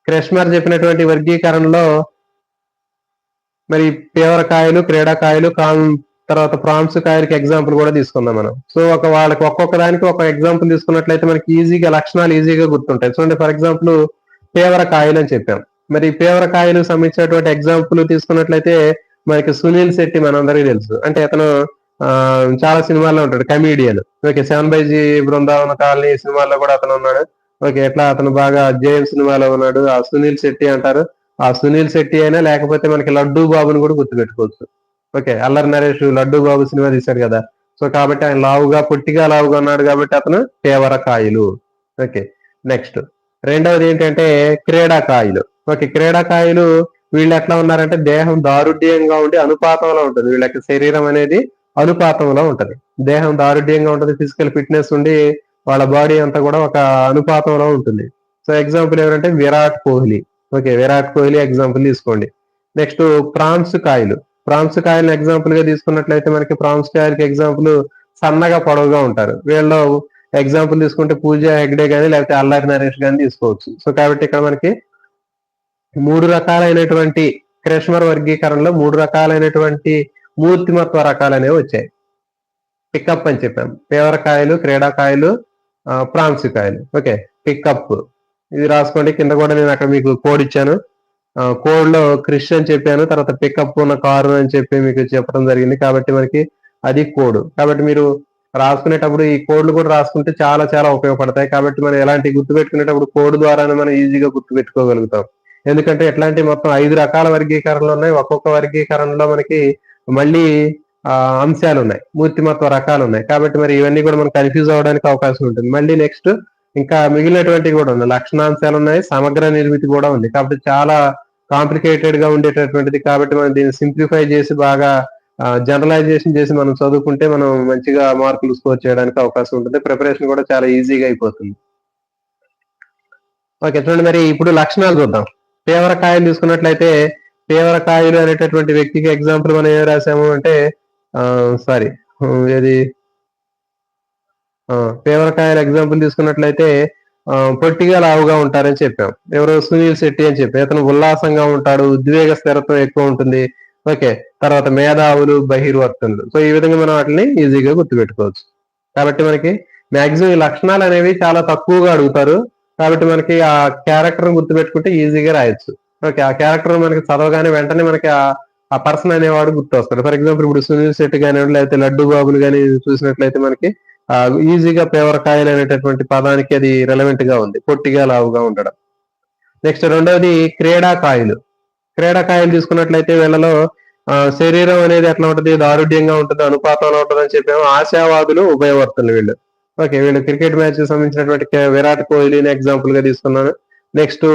క్రిష్మర్ చెప్పినటువంటి వర్గీకరణలో మరి పేవరకాయలు, క్రీడాకాయలు, తర్వాత ప్రాంశుకాయలకి ఎగ్జాంపుల్ కూడా తీసుకుందాం మనం. సో వాళ్ళకి ఒక్కొక్క దానికి ఒక ఎగ్జాంపుల్ తీసుకున్నట్లయితే మనకి ఈజీగా లక్షణాలు ఈజీగా గుర్తుంటాయి. చూడండి, ఫర్ ఎగ్జాంపుల్ పేవరకాయలు అని చెప్పాం. మరి పేవరకాయలు సంబంధించినటువంటి ఎగ్జాంపుల్ తీసుకున్నట్లయితే మనకి సునీల్ శెట్టి మనందరికీ తెలుసు. అంటే అతను చాలా సినిమాల్లో ఉంటాడు, కమీడియన్. ఓకే, 7 బృందావన కాలనీ సినిమాల్లో కూడా అతను ఉన్నాడు. ఓకే, ఎట్లా అతను బాగా జేఎం సినిమాలో ఉన్నాడు. ఆ సునీల్ శెట్టి అంటారు. ఆ సునీల్ శెట్టి అయినా లేకపోతే మనకి లడ్డూ బాబుని కూడా గుర్తుపెట్టుకోవచ్చు. ఓకే, అల్లరి నరేష్ లడ్డూ బాబు సినిమా తీశాడు కదా. సో కాబట్టి ఆయన పొట్టిగా లావుగా ఉన్నాడు కాబట్టి అతను పేవరకాయలు. ఓకే, నెక్స్ట్ రెండవది ఏంటంటే క్రీడాకాయలు. ఓకే, క్రీడాకాయలు వీళ్ళు ఎట్లా ఉన్నారంటే దేహం దారుఢ్యంగా ఉండి అనుపాతంలో ఉంటుంది. వీళ్ళకి శరీరం అనేది అనుపాతంలో ఉంటది. దేహం దారుఢ్యంగా ఉంటుంది, ఫిజికల్ ఫిట్నెస్ ఉండి వాళ్ళ బాడీ అంతా కూడా ఒక అనుపాతంలో ఉంటుంది. సో ఎగ్జాంపుల్ ఎవరంటే విరాట్ కోహ్లీ. ఓకే, విరాట్ కోహ్లీ ఎగ్జాంపుల్ తీసుకోండి. నెక్స్ట్ ప్రాంశుకాయలు. ప్రాంశుకాయలను ఎగ్జాంపుల్ గా తీసుకున్నట్లయితే మనకి ప్రాంశుకాయలకి ఎగ్జాంపుల్ సన్నగా పొడవుగా ఉంటారు. వీళ్ళు ఎగ్జాంపుల్ తీసుకుంటే పూజా హెగ్డే కానీ లేకపోతే అల్లరి నరేష్ కానీ తీసుకోవచ్చు. సో కాబట్టి ఇక్కడ మనకి 3 రకాలైనటువంటి క్రిష్మర్ వర్గీకరణలో 3 రకాలైనటువంటి మూర్తిమత్వ రకాలు అనేవి వచ్చాయి. పికప్ అని చెప్పాం, పేవరకాయలు, క్రీడాకాయలు, ప్రాంశుకాయలు. ఓకే, పికప్ ఇది రాసుకోండి. కింద కూడా నేను అక్కడ మీకు కోడ్ ఇచ్చాను. కోడ్ లో క్రిష్ అని చెప్పాను, తర్వాత పికప్ ఉన్న కారు అని చెప్పి మీకు చెప్పడం జరిగింది. కాబట్టి మనకి అది కోడ్. కాబట్టి మీరు రాసుకునేటప్పుడు ఈ కోడ్లు కూడా రాసుకుంటే చాలా చాలా ఉపయోగపడతాయి. కాబట్టి మనం ఎలాంటి గుర్తుపెట్టుకునేటప్పుడు కోడ్ ద్వారానే మనం ఈజీగా గుర్తుపెట్టుకోగలుగుతాం. ఎందుకంటే ఎట్లాంటి మొత్తం 5 రకాల వర్గీకరణలు ఉన్నాయి. ఒక్కొక్క వర్గీకరణలో మనకి మళ్ళీ అంశాలు ఉన్నాయి, మూర్తిమత్వ రకాలు ఉన్నాయి. కాబట్టి మరి ఇవన్నీ కూడా మనం కన్ఫ్యూజ్ అవ్వడానికి అవకాశం ఉంటుంది. మళ్ళీ నెక్స్ట్ ఇంకా మిగిలినటువంటివి కూడా ఉన్నాయి, లక్షణాంశాలు ఉన్నాయి, సమగ్ర నిర్మితి కూడా ఉంది. కాబట్టి చాలా కాంప్లికేటెడ్ గా ఉండేటటువంటిది. కాబట్టి మనం దీన్ని సింప్లిఫై చేసి బాగా జనరలైజేషన్ చేసి మనం చదువుకుంటే మనం మంచిగా మార్కులు స్కోర్ చేయడానికి అవకాశం ఉంటుంది. ప్రిపరేషన్ కూడా చాలా ఈజీగా అయిపోతుంది. ఓకే, చూడండి మరి ఇప్పుడు లక్షణాలు చూద్దాం. పేవరకాయలు తీసుకున్నట్లయితే పేవరకాయలు అనేటటువంటి వ్యక్తికి ఎగ్జాంపుల్ మనం ఏం రాసాము అంటే సారీ ఏది పేవరకాయల ఎగ్జాంపుల్ తీసుకున్నట్లయితే పొట్టిగా లావుగా ఉంటారని చెప్పాం. ఎవరు? సునీల్ శెట్టి అని చెప్పి. అతను ఉల్లాసంగా ఉంటాడు, ఉద్వేగ స్థిరత్వం ఎక్కువ ఉంటుంది. ఓకే. తర్వాత మేధావులు, బహిర్వర్తనులు. సో ఈ విధంగా మనం వాటిని ఈజీగా గుర్తుపెట్టుకోవచ్చు. కాబట్టి మనకి మాక్సిమం ఈ లక్షణాలు అనేవి చాలా తక్కువగా అడుగుతారు. కాబట్టి మనకి ఆ క్యారెక్టర్ గుర్తుపెట్టుకుంటే ఈజీగా రాయొచ్చు. ఓకే. ఆ క్యారెక్టర్ మనకి చదవగానే వెంటనే మనకి ఆ పర్సన్ అనేవాడు గుర్తొస్తాడు. ఫర్ ఎగ్జాంపుల్ ఇప్పుడు సునీల్ శెట్టి కానివ్వండి, లేకపోతే లడ్డు బాబులు కానీ చూసినట్లయితే మనకి ఈజీగా పేవరకాయలు అనేటటువంటి పదానికి అది రెలవెంట్ గా ఉంది. పొట్టిగా లావుగా ఉండడం. నెక్స్ట్ రెండవది క్రీడాకాయులు. క్రీడాకాయులు తీసుకున్నట్లయితే వీళ్ళలో శరీరం అనేది ఎట్లా ఉంటుంది? దారుఢ్యంగా ఉంటుంది, అనుపాతంలో ఉంటుంది అని చెప్పాము. ఆశావాదులు, ఉభయవర్తనులు వీళ్ళు. ఓకే. వీళ్ళు క్రికెట్ మ్యాచ్ కి సంబంధించినటువంటి విరాట్ కోహ్లీని ఎగ్జాంపుల్ గా తీసుకున్నాను. నెక్స్ట్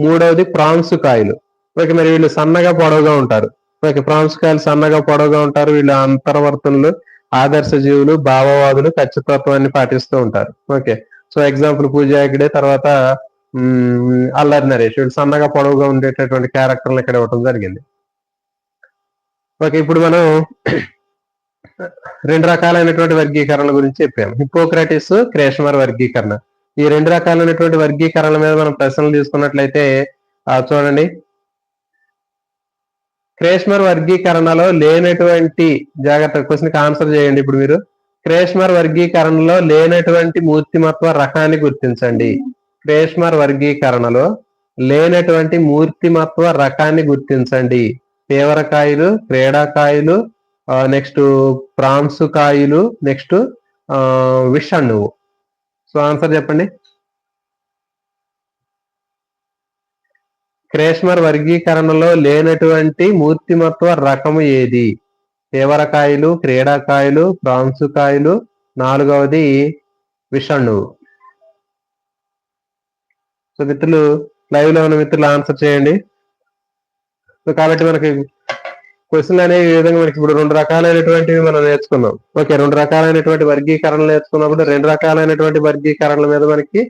మూడవది ప్రాన్స్ కాయలు. ఓకే. మరి వీళ్ళు సన్నగా పొడవుగా ఉంటారు. ఓకే. ప్రాన్స్ కాయలు సన్నగా పొడవుగా ఉంటారు. వీళ్ళు అంతర్వర్తనులు, ఆదర్శ జీవులు, భావవాదులు, ఖచ్చితత్వాన్ని పాటిస్తూ ఉంటారు. Okay. So example Pooja Hegde, తర్వాత అల్లరి నరేష్. వీళ్ళు సన్నగా పొడవుగా ఉండేటటువంటి క్యారెక్టర్లు ఇక్కడ ఇవ్వడం జరిగింది. ఓకే. ఇప్పుడు మనం రెండు రకాలైనటువంటి వర్గీకరణల గురించి చెప్పాము. హిప్పోక్రటిస్, క్రేష్మర్ వర్గీకరణ. ఈ రెండు రకాలైనటువంటి వర్గీకరణల మీద మనం ప్రశ్నలు తీసుకున్నట్లయితే చూడండి. క్రేష్మర్ వర్గీకరణలో లేనటువంటి జాగ్రత్త క్వశ్చన్కి ఆన్సర్ చేయండి. ఇప్పుడు మీరు క్రేష్మర్ వర్గీకరణలో లేనటువంటి మూర్తిమత్వ రకాన్ని గుర్తించండి. క్రేష్మర్ వర్గీకరణలో లేనటువంటి మూర్తిమత్వ రకాన్ని గుర్తించండి. పేవరకాయలు, క్రీడాకాయలు, నెక్స్ట్ ప్రాన్స్ కాయలు, నెక్స్ట్ విషణువు. సో ఆన్సర్ చెప్పండి. క్రేష్మర్ వర్గీకరణలో లేనటువంటి మూర్తిమత్వ రకము ఏది? పేవరకాయలు, క్రీడాకాయలు, ప్రాన్స్ కాయలు, నాలుగవది విషణువు. సో మిత్రులు, లైవ్ లో ఉన్న మిత్రులు ఆన్సర్ చేయండి. సో కాబట్టి మనకి క్వశ్చన్లు అనేవి ఈ విధంగా మనకి ఇప్పుడు రెండు రకాలైనటువంటివి మనం నేర్చుకున్నాం. ఓకే. రెండు రకాలైనటువంటి వర్గీకరణలు నేర్చుకున్నప్పుడు రెండు రకాలైనటువంటి వర్గీకరణల మీద మనకి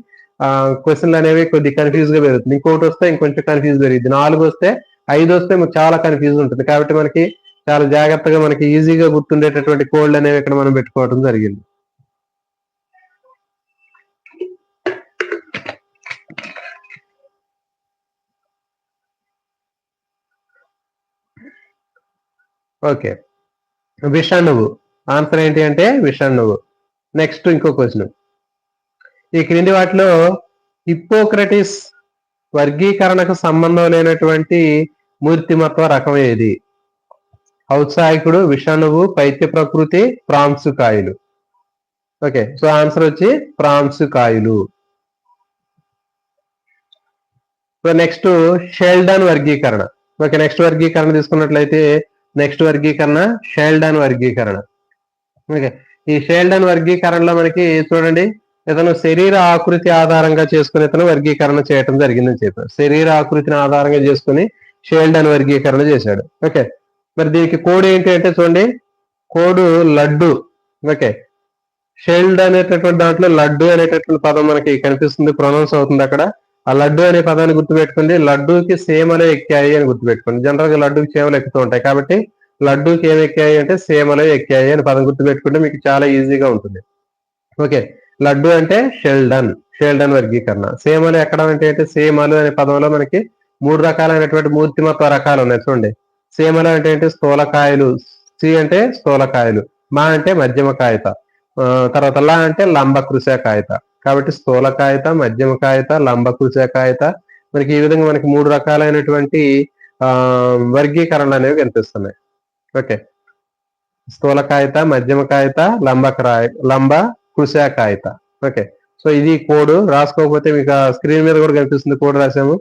క్వశ్చన్లు అనేవి కొద్ది కన్ఫ్యూజ్ గా పెరుగుతుంది. ఇంకోటి వస్తే ఇంకొంచెం కన్ఫ్యూజ్ పెరుగుతుంది. 4 వస్తే 5 వస్తే చాలా కన్ఫ్యూజ్ ఉంటుంది. కాబట్టి మనకి చాలా జాగ్రత్తగా మనకి ఈజీగా గుర్తుండేటటువంటి కోడ్లు అనేవి ఇక్కడ మనం పెట్టుకోవడం జరిగింది. ఓకే. విషణువు. ఆన్సర్ ఏంటి అంటే విషణువు. నెక్స్ట్ ఇంకో క్వశ్చన్. ఈ క్రింది వాటిలో హిప్పోక్రటిస్ వర్గీకరణకు సంబంధం లేనటువంటి మూర్తిమత్వ రకం ఏది? ఔత్సాహికుడు, విషణువు, పైత్య ప్రకృతి, ప్రాన్స్ కాయలు. ఓకే. సో ఆన్సర్ వచ్చి ప్రాన్స్ కాయలు. సో నెక్స్ట్ షెల్డన్ వర్గీకరణ. ఓకే. నెక్స్ట్ వర్గీకరణ తీసుకున్నట్లయితే నెక్స్ట్ వర్గీకరణ షెల్డన్ వర్గీకరణ. ఓకే. ఈ షెల్డన్ వర్గీకరణలో మనకి చూడండి, ఇతను శరీర ఆకృతి ఆధారంగా చేసుకుని ఇతను వర్గీకరణ చేయటం జరిగిందని చెప్పారు. శరీర ఆకృతిని ఆధారంగా చేసుకుని షెల్డన్ వర్గీకరణ చేశాడు. ఓకే. మరి దీనికి కోడ్ ఏంటి అంటే చూడండి, కోడ్ లడ్డు. ఓకే. షెల్డ్ అనేటటువంటి దాంట్లో లడ్డు అనేటటువంటి పదం మనకి కనిపిస్తుంది, ప్రొనౌన్స్ అవుతుంది అక్కడ. ఆ లడ్డు అనే పదాన్ని గుర్తుపెట్టుకోండి. లడ్డూకి సేమలు ఎక్కాయి అని గుర్తుపెట్టుకోండి. జనరల్ గా లడ్డూకి సేమలు ఎక్కుతూ ఉంటాయి. కాబట్టి లడ్డూకి ఏమి ఎక్కాయి అంటే సేమలు ఎక్కాయి అని పదం గుర్తుపెట్టుకుంటే మీకు చాలా ఈజీగా ఉంటుంది. ఓకే. లడ్డు అంటే షెల్డన్ వర్గీకరణ. సేమలు ఎక్కడం అంటే సేమలు అనే పదంలో మనకి 3 రకాలైనటువంటి మూర్తిమత్వ రకాలు ఉన్నాయి. చూడండి. సేమలు అంటే ఏంటి? స్థూలకాయలు. సి అంటే స్థూలకాయలు. మా అంటే మధ్యమ కాయత. తర్వాత లా అంటే లంబకృశకాయత. కాబట్టి స్థూలకాయత, మధ్యమ కాయత, లంబకృశకాయత. మనకి ఈ విధంగా మనకి 3 రకాలైనటువంటి వర్గీకరణలు అనేవి కనిపిస్తున్నాయి. ఓకే. స్థూలకాయత, మధ్యమ కాయత, లంబ కృశకాయత. ఓకే. సో ఇది కోడ్. రాసుకోకపోతే మీకు స్క్రీన్ మీద కూడా కనిపిస్తుంది, కోడ్ రాసాము.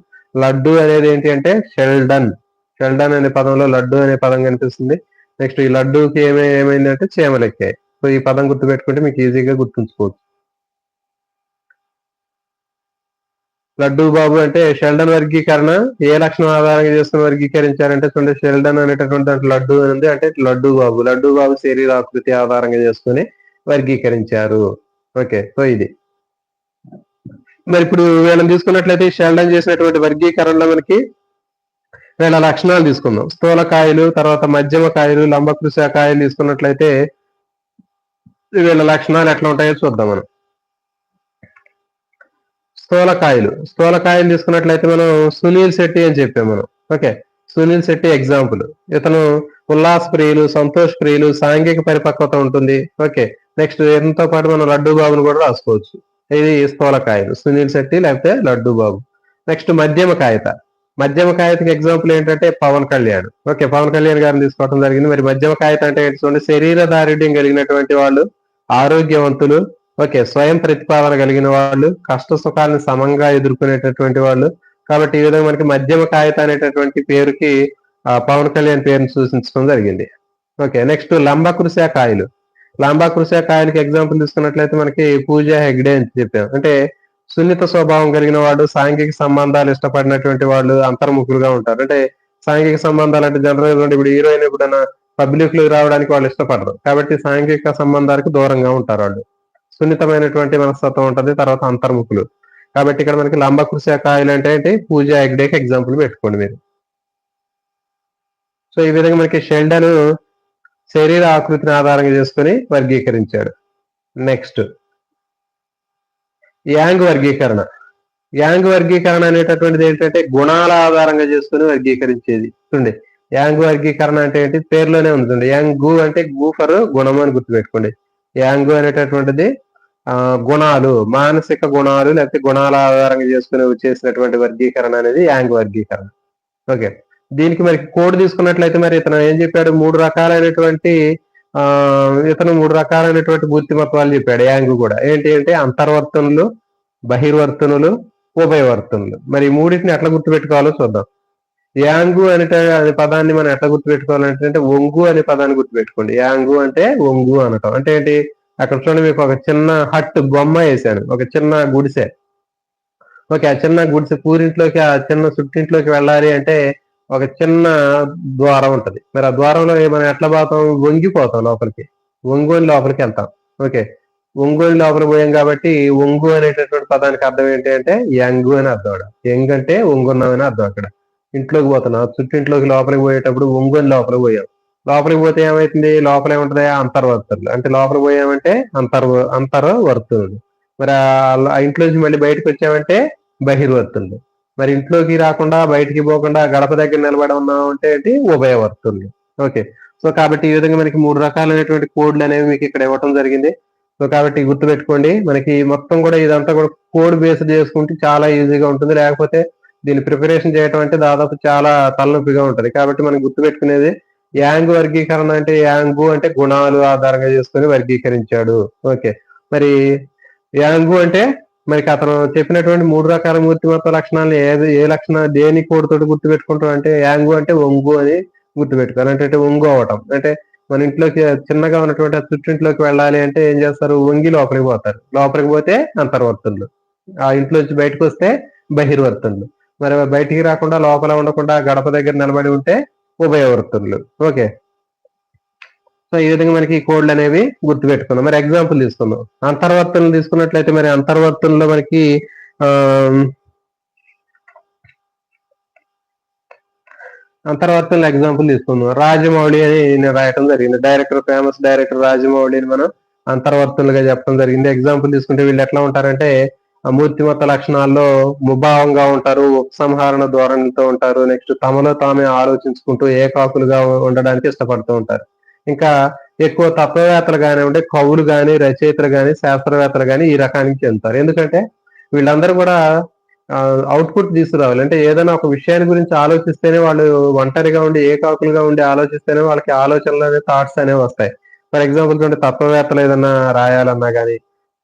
లడ్డు అనేది ఏంటి అంటే షెల్డన్ అనే పదంలో లడ్డు అనే పదం కనిపిస్తుంది. నెక్స్ట్ ఈ లడ్డూకి ఏమైందంటే చేమలెక్కాయి. సో ఈ పదం గుర్తుపెట్టుకుంటే మీకు ఈజీగా గుర్తుంచుకోవచ్చు. లడ్డు బాబు అంటే షెల్డన్ వర్గీకరణ ఏ లక్షణం ఆధారంగా చేసుకుని వర్గీకరించారంటే చూడండి, షెల్డన్ అనేటటువంటి దాంట్లో లడ్డు ఉంది అంటే లడ్డు బాబు శరీర ఆకృతి ఆధారంగా చేసుకుని వర్గీకరించారు. ఓకే. సో ఇది మరి ఇప్పుడు వీళ్ళని తీసుకున్నట్లయితే షెల్డన్ చేసినటువంటి వర్గీకరణలో మనకి వీళ్ళ లక్షణాలు తీసుకుందాం. స్థూలకాయలు, తర్వాత మధ్యమ కాయలు, లంబకృశ కాయలు తీసుకున్నట్లయితే వీళ్ళ లక్షణాలు ఎట్లా ఉంటాయో చూద్దాం మనం. స్థూలకాయలు తీసుకున్నట్లయితే మనం సునీల్ శెట్టి అని చెప్పాం మనం. Okay, Sunil Shetty example. ఇతను ఉల్లాస ప్రియులు, సంతోష్ ప్రియులు, సాంఘిక పరిపక్వత ఉంటుంది. ఓకే, నెక్స్ట్ ఇతనితో పాటు మనం లడ్డూ బాబును కూడా రాసుకోవచ్చు. ఇది స్థూలకాయలు, సునీల్ శెట్టి లేకపోతే లడ్డూ బాబు. నెక్స్ట్ మధ్యమ కాయతకి ఎగ్జాంపుల్ ఏంటంటే పవన్ కళ్యాణ్. ఓకే, పవన్ కళ్యాణ్ గారిని తీసుకోవడం జరిగింది. మరి మధ్యమ కాయత అంటే చూడండి, శరీర దారిఢ్యం కలిగినటువంటి వాళ్ళు, ఆరోగ్యవంతులు, ఓకే, స్వయం ప్రతిపాదన కలిగిన వాళ్ళు, కష్ట సుఖాలను సమంగా ఎదుర్కొనేటటువంటి వాళ్ళు. కాబట్టి ఈ విధంగా మనకి మధ్యమ కాయత అనేటటువంటి పేరుకి పవన్ కళ్యాణ్ పేరుని సూచించడం జరిగింది. ఓకే, నెక్స్ట్ లంబకృశ కాయలకి ఎగ్జాంపుల్ తీసుకున్నట్లయితే మనకి పూజా హెగ్డే అని చెప్పాం. అంటే సున్నిత స్వభావం కలిగిన వాడు, సాంఘిక సంబంధాలు ఇష్టపడినటువంటి వాళ్ళు, అంతర్ముఖులుగా ఉంటారు. అంటే సాంఘిక సంబంధాలు అంటే జనరల్ ఇప్పుడు హీరోయిన్ ఎప్పుడైనా పబ్లిక్ లో రావడానికి వాళ్ళు ఇష్టపడరు. కాబట్టి సాంఘిక సంబంధాలకు దూరంగా ఉంటారు వాళ్ళు. సున్నితమైనటువంటి మనస్తత్వం ఉంటుంది. తర్వాత అంతర్ముఖులు. కాబట్టి ఇక్కడ మనకి లంబకృశ కాయలు అంటే ఏంటి, పూజా హెగ్డేకి ఎగ్జాంపుల్ పెట్టుకోండి మీరు. సో ఈ విధంగా మనకి షెల్డన్ శరీర ఆకృతిని ఆధారంగా చేసుకుని వర్గీకరించాడు. నెక్స్ట్ యాంగ్ వర్గీకరణ అనేటటువంటిది ఏంటంటే గుణాల ఆధారంగా చేసుకుని వర్గీకరించేది. చూడండి, యాంగ్ వర్గీకరణ అంటే ఏంటి, పేరులోనే ఉంటుంది. యాంగ్ అంటే గు ఫర్ గుణము అని గుర్తుపెట్టుకోండి. యాంగ్ అనేటటువంటిది గుణాలు, మానసిక గుణాలు లేకపోతే గుణాల ఆధారంగా చేసుకుని చేసినటువంటి వర్గీకరణ అనేది యాంగ్ వర్గీకరణ. ఓకే, దీనికి మరి కోడ్ తీసుకున్నట్లయితే మరి ఇతను ఏం చెప్పాడు, మూడు రకాలైనటువంటి బుద్ధిమత్వాలు చెప్పాడు యాంగ్ కూడా. ఏంటి అంటే అంతర్వర్తనులు, బహిర్వర్తనులు, ఉభయవర్తనులు. మరి ఈ మూడింటిని ఎట్లా గుర్తుపెట్టుకోవాలో చూద్దాం. యాంగు అనే పదాన్ని మనం ఎట్లా గుర్తుపెట్టుకోవాలంటే ఒంగు అనే పదాన్ని గుర్తుపెట్టుకోండి. యాంగు అంటే ఒంగు అనటం. అంటే ఏంటి, అక్కడ చూడండి మీకు ఒక చిన్న హట్ బొమ్మ వేసాను, ఒక చిన్న గుడిసె. ఓకే, ఆ చిన్న గుడిసె పూరింట్లోకి, ఆ చిన్న చుట్టింట్లోకి వెళ్ళాలి అంటే ఒక చిన్న ద్వారం ఉంటది. మరి ఆ ద్వారంలో మనం ఎట్లా పోతాం, వంగిపోతాం లోపలికి, ఒంగోని లోపలికి వెళ్తాం. ఓకే, ఒంగోని లోపలికి పోయాం కాబట్టి ఒంగు అనేటటువంటి పదానికి అర్థం ఏంటి అంటే యంగు అని అర్థం. యంగ్ అంటే ఒంగున్నామని అర్థం. అక్కడ ఇంట్లోకి పోతున్నాం, చుట్టింట్లోకి లోపలికి పోయేటప్పుడు ఒంగోని లోపలికి పోయాం. లోపలికి పోతే ఏమైతుంది, లోపల ఏముంటది, అంతర్వర్తులు. అంటే లోపలికి పోయామంటే అంతర్వర్తులు. మరి ఆ ఇంట్లోంచి మళ్ళీ బయటకు వచ్చామంటే బహిర్వర్తులు. మరి ఇంట్లోకి రాకుండా బయటికి పోకుండా గడప దగ్గర నిలబడి ఉన్నాం అంటే ఏంటి, ఉభయవర్తులు. ఓకే, సో కాబట్టి ఈ విధంగా మనకి మూడు రకాలైనటువంటి కోడ్లు అనేవి మీకు ఇక్కడ ఇవ్వటం జరిగింది. సో కాబట్టి గుర్తుపెట్టుకోండి, మనకి మొత్తం కూడా ఇదంతా కూడా కోడ్ బేస్డ్ చేసుకుంటే చాలా ఈజీగా ఉంటుంది. లేకపోతే దీన్ని ప్రిపరేషన్ చేయడం అంటే దాదాపు చాలా తలనొప్పిగా ఉంటుంది. కాబట్టి మనం గుర్తుపెట్టుకునేది యాంగ్ వర్గీకరణ అంటే యాంగు అంటే గుణాలు ఆధారంగా చేసుకుని వర్గీకరించాడు. ఓకే, మరి యాంగు అంటే మనకి అతను చెప్పినటువంటి మూడు రకాల మూర్తిమత్వ లక్షణాలను ఏ లక్షణాలు దేని కోడ్ తోటి గుర్తుపెట్టుకుంటాం అంటే యాంగు అంటే ఒంగు అని గుర్తుపెట్టుకోవాలి. అంటే ఒంగు అవటం. అంటే మన ఇంట్లోకి చిన్నగా ఉన్నటువంటి చుట్టింట్లోకి వెళ్ళాలి అంటే ఏం చేస్తారు, వంగి లోపలికి పోతారు. లోపలికి పోతే అంతర్వర్తులు, ఆ ఇంట్లోంచి బయటకు వస్తే బహిర్వర్తులు. మరి బయటికి రాకుండా లోపల ఉండకుండా గడప దగ్గర నిలబడి ఉంటే ఉభయవర్తులు. ఓకే, సో ఈ విధంగా మనకి ఈ కోడ్లు అనేవి గుర్తుపెట్టుకున్నాం. మరి ఎగ్జాంపుల్ తీసుకుందాం. అంతర్వర్తనలు తీసుకున్నట్లయితే మరి అంతర్వర్తనలో మనకి అంతర్వర్తనలు ఎగ్జాంపుల్ తీసుకుందాం. రాజమౌళి అని నేను రాయటం జరిగింది. ఫేమస్ డైరెక్టర్ రాజమౌళిని మనం అంతర్వర్తనలుగా చెప్పడం జరిగింది. ఎగ్జాంపుల్ తీసుకుంటే వీళ్ళు ఎట్లా ఉంటారంటే మూర్తిమత్త లక్షణాల్లో ముభావంగా ఉంటారు, ఉపసంహరణ ధోరణితో ఉంటారు. నెక్స్ట్ తమలో తామే ఆలోచించుకుంటూ ఏకాకులుగా ఉండడానికి ఇష్టపడుతూ ఉంటారు. ఇంకా ఎక్కువ తత్వవేత్తలు కానివ్వండి, కవులు గాని, రచయితలు గాని, శాస్త్రవేత్తలు గాని ఈ రకానికి చెందుతారు. ఎందుకంటే వీళ్ళందరూ కూడా అవుట్పుట్ తీసుకురావాలి. అంటే ఏదైనా ఒక విషయాన్ని గురించి ఆలోచిస్తేనే వాళ్ళు ఒంటరిగా ఉండి ఏకాకులుగా ఉండి ఆలోచిస్తేనే వాళ్ళకి ఆలోచనలు అనే థాట్స్ అనేవి వస్తాయి. ఫర్ ఎగ్జాంపుల్ చూడండి, తత్వవేత్తలు ఏదైనా రాయాలన్నా గానీ,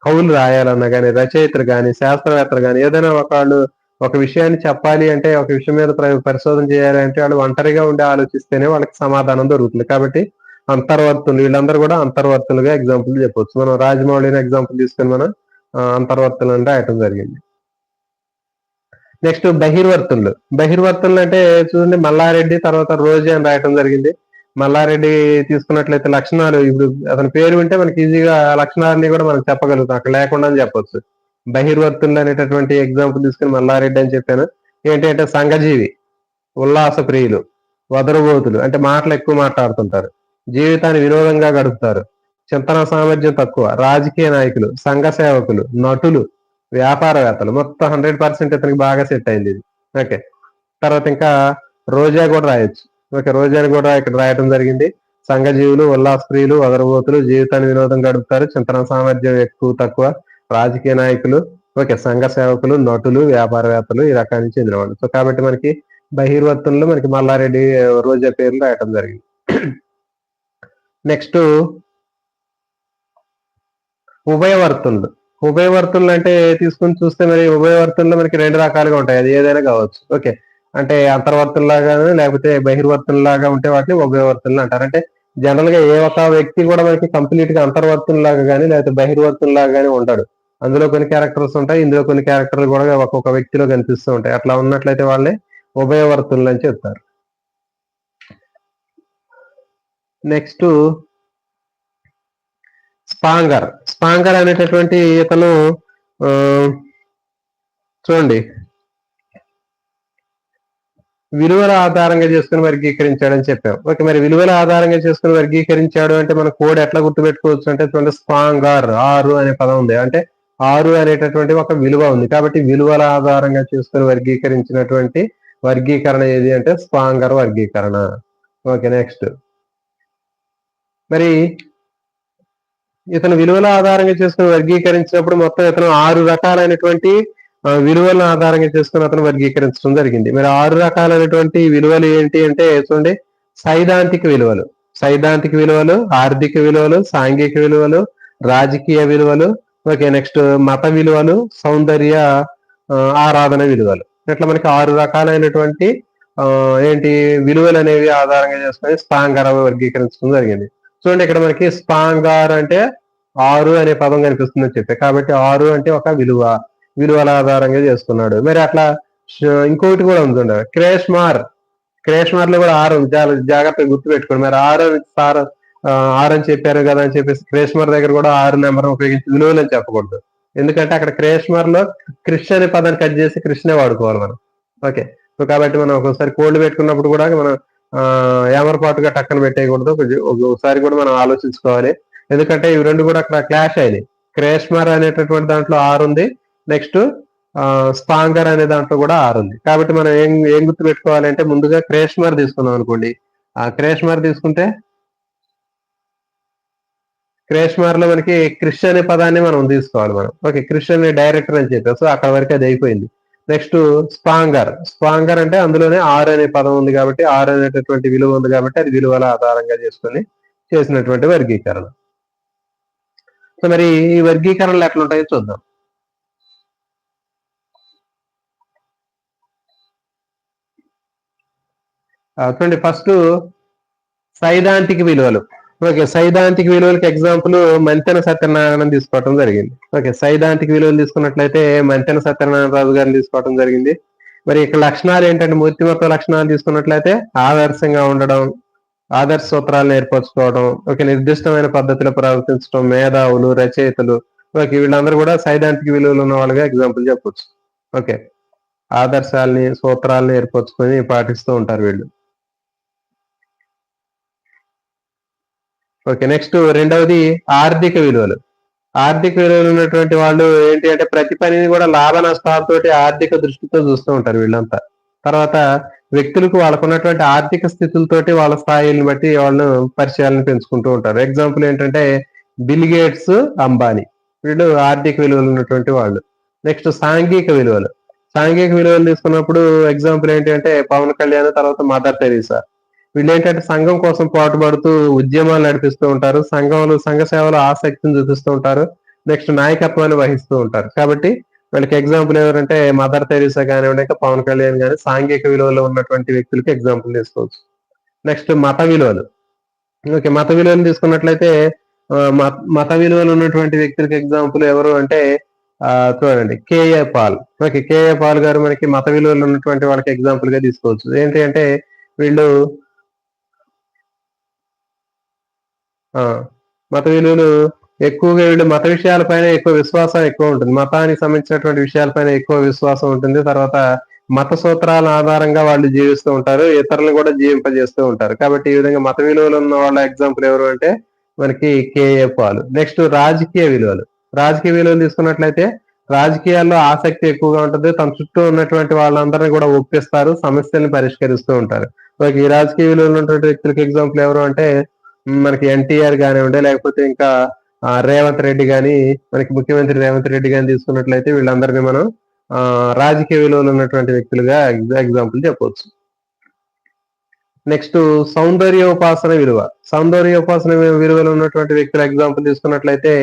కవులు రాయాలన్నా గానీ, రచయితలు గాని, శాస్త్రవేత్తలు గాని ఏదైనా ఒక విషయాన్ని చెప్పాలి అంటే, ఒక విషయం మీద పరిశోధన చేయాలి అంటే వాళ్ళు ఒంటరిగా ఉండి ఆలోచిస్తేనే వాళ్ళకి సమాధానం దొరుకుతుంది. కాబట్టి అంతర్వర్తులు, వీళ్ళందరూ కూడా అంతర్వర్తులుగా ఎగ్జాంపుల్ చెప్పొచ్చు. మనం రాజమౌళిని ఎగ్జాంపుల్ తీసుకొని మనం అంతర్వర్తులు అంటే రాయటం జరిగింది. నెక్స్ట్ బహిర్వర్తనులు అంటే చూడండి, మల్లారెడ్డి తర్వాత రోజీ అని రాయటం జరిగింది. మల్లారెడ్డి తీసుకున్నట్లయితే లక్షణాలు, ఇప్పుడు అతని పేరు వింటే మనకి ఈజీగా లక్షణాలన్నీ కూడా మనం చెప్పగలుగుతాం, అక్కడ లేకుండా అని చెప్పొచ్చు. బహిర్వర్తనులు అనేటటువంటి ఎగ్జాంపుల్ తీసుకుని మల్లారెడ్డి అని చెప్పాను. ఏంటంటే సంఘజీవి. ఉల్లాస ప్రియులు, వదరుబోతులు అంటే మాటలు ఎక్కువ మాట్లాడుతుంటారు, జీవితాన్ని వినోదంగా గడుపుతారు, చింతన సామర్థ్యం తక్కువ, రాజకీయ నాయకులు, సంఘ సేవకులు, నటులు, వ్యాపారవేత్తలు. మొత్తం 100% ఇతనికి బాగా సెట్ అయింది ఇది. ఓకే. తర్వాత ఇంకా రోజా కూడా రాయొచ్చు. ఓకే, రోజాని కూడా ఇక్కడ రాయటం జరిగింది. సంఘజీవులు, ఉల్లాస ప్రియులు, వదరబోతులు, జీవితాన్ని వినోదం గడుపుతారు, చింతన సామర్థ్యం ఎక్కువ తక్కువ, రాజకీయ నాయకులు, ఓకే, సంఘ సేవకులు, నటులు, వ్యాపారవేత్తలు ఈ రకానికి చెందిన వాళ్ళు. సో కాబట్టి మనకి బహిర్వర్తనలో మనకి మల్లారెడ్డి రోజా పేర్లు రాయటం జరిగింది. నెక్స్ట్ ఉభయవర్తనులు. ఉభయవర్తనులు అంటే తీసుకుని చూస్తే మరి ఉభయవర్తనలో మనకి 2 రకాలుగా ఉంటాయి. అది ఏదైనా కావచ్చు. ఓకే. అంటే అంతర్వర్తనలాగాను లేకపోతే బహిర్వర్తనలాగా ఉంటే వాటిని ఉభయవర్తనులు అంటారు. అంటే జనరల్ గా ఏ ఒక్క వ్యక్తి కూడా మనకి కంప్లీట్ గా అంతర్వర్తనలాగా గానీ లేకపోతే బహిర్వర్తనలాగా గానీ ఉండడు. అందులో కొన్ని క్యారెక్టర్స్ ఉంటాయి. ఇందులో కొన్ని క్యారెక్టర్లు కూడా ఒక్కొక్క వ్యక్తిలో కనిపిస్తూ ఉంటాయి. అట్లా ఉన్నట్లయితే వాళ్ళని ఉభయవర్తనులు అని చెప్తారు. నెక్స్ట్ స్పాంగర్. స్పాంగర్ అనేటటువంటి ఇతను చూడండి విలువల ఆధారంగా చేసుకుని వర్గీకరించాడని చెప్పాం. ఓకే, మరి విలువల ఆధారంగా చేసుకుని వర్గీకరించాడు అంటే మన కోడ్ ఎట్లా గుర్తుపెట్టుకోవచ్చు అంటే చూడండి, స్పాంగర్, 6 అనే పదం ఉంది. అంటే 6 అనేటటువంటి ఒక విలువ ఉంది. కాబట్టి విలువల ఆధారంగా చేసుకుని వర్గీకరించినటువంటి వర్గీకరణ ఏది అంటే స్పాంగర్ వర్గీకరణ. ఓకే, నెక్స్ట్ మరి ఇతను విలువల ఆధారంగా చేసుకుని వర్గీకరించినప్పుడు మొత్తం ఇతను 6 రకాలైనటువంటి విలువలను ఆధారంగా చేసుకుని అతను వర్గీకరించడం జరిగింది. మరి 6 రకాలైనటువంటి విలువలు ఏంటి అంటే చూడండి, సైద్ధాంతిక విలువలు, సైద్ధాంతిక విలువలు, ఆర్థిక విలువలు, సాంఘిక విలువలు, రాజకీయ విలువలు, ఓకే, నెక్స్ట్ మత విలువలు, సౌందర్య ఆరాధన విలువలు. ఇట్లా మనకి 6 రకాలైనటువంటి ఏంటి విలువలు అనేవి ఆధారంగా చేసుకుని స్పాంగర్ వర్గీకరించడం జరిగింది. చూడండి ఇక్కడ మనకి స్పాంగార్ అంటే 6 అనే పదం కనిపిస్తుందని చెప్పి, కాబట్టి 6 అంటే ఒక విలువ, విలువల ఆధారంగా చేసుకున్నాడు. మరి అట్లా ఇంకొకటి కూడా ఉంది, క్రేష్మార్. క్రేష్మార్ లో కూడా 6 ఉంది, చాలా జాగ్రత్తగా గుర్తుపెట్టుకోండి. మరి 6 సార్ 6 అని చెప్పారు కదా అని చెప్పేసి క్రేష్మార్ దగ్గర కూడా 6 నెంబర్ ఉపయోగించి విలువలు అని చెప్పకూడదు. ఎందుకంటే అక్కడ క్రేష్మార్ లో క్రిష్ అనే పదాన్ని కట్ చేసి కృష్ణే వాడుకోవాలి మనం. ఓకే, సో కాబట్టి మనం ఒకసారి కోడ్ పెట్టుకున్నప్పుడు కూడా మనం ఏమరపాటుగా టక్కన పెట్టేయకూడదు. ఒకసారి కూడా మనం ఆలోచించుకోవాలి. ఎందుకంటే ఇవి రెండు కూడా అక్కడ క్లాష్ అయినాయి. క్రేష్మర్ అనేటటువంటి దాంట్లో 6 ఉంది, నెక్స్ట్ స్పాంగర్ అనే దాంట్లో కూడా 6 ఉంది. కాబట్టి మనం ఏం గుర్తు పెట్టుకోవాలి అంటే ముందుగా క్రేష్మర్ తీసుకుందాం అనుకోండి. ఆ క్రేష్మర్ తీసుకుంటే క్రేష్మర్ లో మనకి క్రిష్ అనే పదాన్ని మనం తీసుకోవాలి మనం. ఓకే, క్రిష్ అనే డైరెక్టర్ అని చెప్పారు, సో అక్కడ వరకు అది అయిపోయింది. నెక్స్ట్ స్పాంగర్. స్పాంగర్ అంటే అందులోనే 6 అనే పదం ఉంది కాబట్టి 6 అనేటటువంటి విలువ ఉంది కాబట్టి అది విలువల ఆధారంగా చేసుకుని చేసినటువంటి వర్గీకరణ. సో మరి ఈ వర్గీకరణలు ఎట్లుంటాయో చూద్దాం. చూడండి, ఫస్ట్ సైద్ధాంతిక విలువలు. ఓకే, సైద్ధాంతిక విలువలకి ఎగ్జాంపుల్ మంతెన సత్యనారాయణ తీసుకోవడం జరిగింది. ఓకే, సైద్ధాంతిక విలువలు తీసుకున్నట్లయితే మంతెన సత్యనారాయణ రాజు గారిని తీసుకోవడం జరిగింది. మరి ఇక్కడ లక్షణాలు ఏంటంటే మూర్తిమత్వ లక్షణాలు తీసుకున్నట్లయితే ఆదర్శంగా ఉండడం, ఆదర్శ సూత్రాలను ఏర్పరచుకోవడం, ఓకే, నిర్దిష్టమైన పద్ధతిలో ప్రవర్తించడం, మేధావులు, రచయితలు, ఓకే, వీళ్ళందరూ కూడా సైద్ధాంతిక విలువలు ఉన్న వాళ్ళుగా ఎగ్జాంపుల్ చెప్పొచ్చు. ఓకే, ఆదర్శాలని సూత్రాలను ఏర్పరచుకొని పాటిస్తూ ఉంటారు వీళ్ళు. ఓకే, నెక్స్ట్ రెండవది ఆర్థిక విలువలు. ఆర్థిక విలువలు ఉన్నటువంటి వాళ్ళు ఏంటి అంటే ప్రతి పనిని కూడా లాభ నష్టాలతోటి ఆర్థిక దృష్టితో చూస్తూ ఉంటారు వీళ్ళంతా. తర్వాత వ్యక్తులకు వాళ్ళకున్నటువంటి ఆర్థిక స్థితులతోటి వాళ్ళ స్థాయిని బట్టి వాళ్ళు పరిచయాలను పెంచుకుంటూ ఉంటారు. ఎగ్జాంపుల్ ఏంటంటే బిల్ గేట్స్, అంబానీ, వీళ్ళు ఆర్థిక విలువలు ఉన్నటువంటి వాళ్ళు. నెక్స్ట్ సాంఘిక విలువలు. సాంఘిక విలువలు తీసుకున్నప్పుడు ఎగ్జాంపుల్ ఏంటి అంటే పవన్ కళ్యాణ్, తర్వాత మదర్ టెరీసా. వీళ్ళు ఏంటంటే సంఘం కోసం పాటుపడుతూ ఉద్యమాలు నడిపిస్తూ ఉంటారు, సంఘ సేవలో ఆసక్తిని చూపిస్తూ ఉంటారు, నెక్స్ట్ నాయకత్వాన్ని వహిస్తూ ఉంటారు. కాబట్టి వీళ్ళకి ఎగ్జాంపుల్ ఎవరంటే మదర్ తెరీసా కానివ్వండి, ఇంకా పవన్ కళ్యాణ్ కానీ సాంఘిక విలువలో ఉన్నటువంటి వ్యక్తులకి ఎగ్జాంపుల్ తీసుకోవచ్చు. నెక్స్ట్ మత విలువలు. ఓకే, మత విలువలు తీసుకున్నట్లయితే మత విలువలు ఉన్నటువంటి వ్యక్తులకి ఎగ్జాంపుల్ ఎవరు అంటే చూడండి కేఏ పాల్. ఓకే, కేఏ పాల్ గారు మనకి మత విలువలు ఉన్నటువంటి వాళ్ళకి ఎగ్జాంపుల్ గా తీసుకోవచ్చు. ఏంటి అంటే వీళ్ళు మత విలువలు ఎక్కువగా వీళ్ళు మత విషయాలపైన ఎక్కువ విశ్వాసం ఎక్కువ ఉంటుంది, మతానికి సంబంధించినటువంటి విషయాలపైన ఎక్కువ విశ్వాసం ఉంటుంది. తర్వాత మత సూత్రాల ఆధారంగా వాళ్ళు జీవిస్తూ ఉంటారు, ఇతరులను కూడా జీవింపజేస్తూ ఉంటారు. కాబట్టి ఈ విధంగా మత విలువలు ఉన్న వాళ్ళ ఎగ్జాంపుల్ ఎవరు అంటే మనకి కేఏ పాల్. నెక్స్ట్ రాజకీయ విలువలు. రాజకీయ విలువలు తీసుకున్నట్లయితే రాజకీయాల్లో ఆసక్తి ఎక్కువగా ఉంటుంది, తన చుట్టూ ఉన్నటువంటి వాళ్ళందరినీ కూడా ఒప్పిస్తారు, సమస్యల్ని పరిష్కరిస్తూ ఉంటారు. ఈ రాజకీయ విలువలు ఉన్నటువంటి వ్యక్తులకు ఎగ్జాంపుల్ ఎవరు అంటే మనకి ఎన్టీఆర్ కానివ్వండి, లేకపోతే ఇంకా రేవంత్ రెడ్డి గాని, మనకి ముఖ్యమంత్రి రేవంత్ రెడ్డి గాని తీసుకున్నట్లయితే వీళ్ళందరినీ మనం రాజకీయ విలువలు ఉన్నటువంటి వ్యక్తులుగా ఎగ్జాంపుల్ చెప్పవచ్చు. నెక్స్ట్ సౌందర్యోపాసన విలువ. సౌందర్యోపాసన విలువలు ఉన్నటువంటి వ్యక్తుల ఎగ్జాంపుల్ తీసుకున్నట్లయితే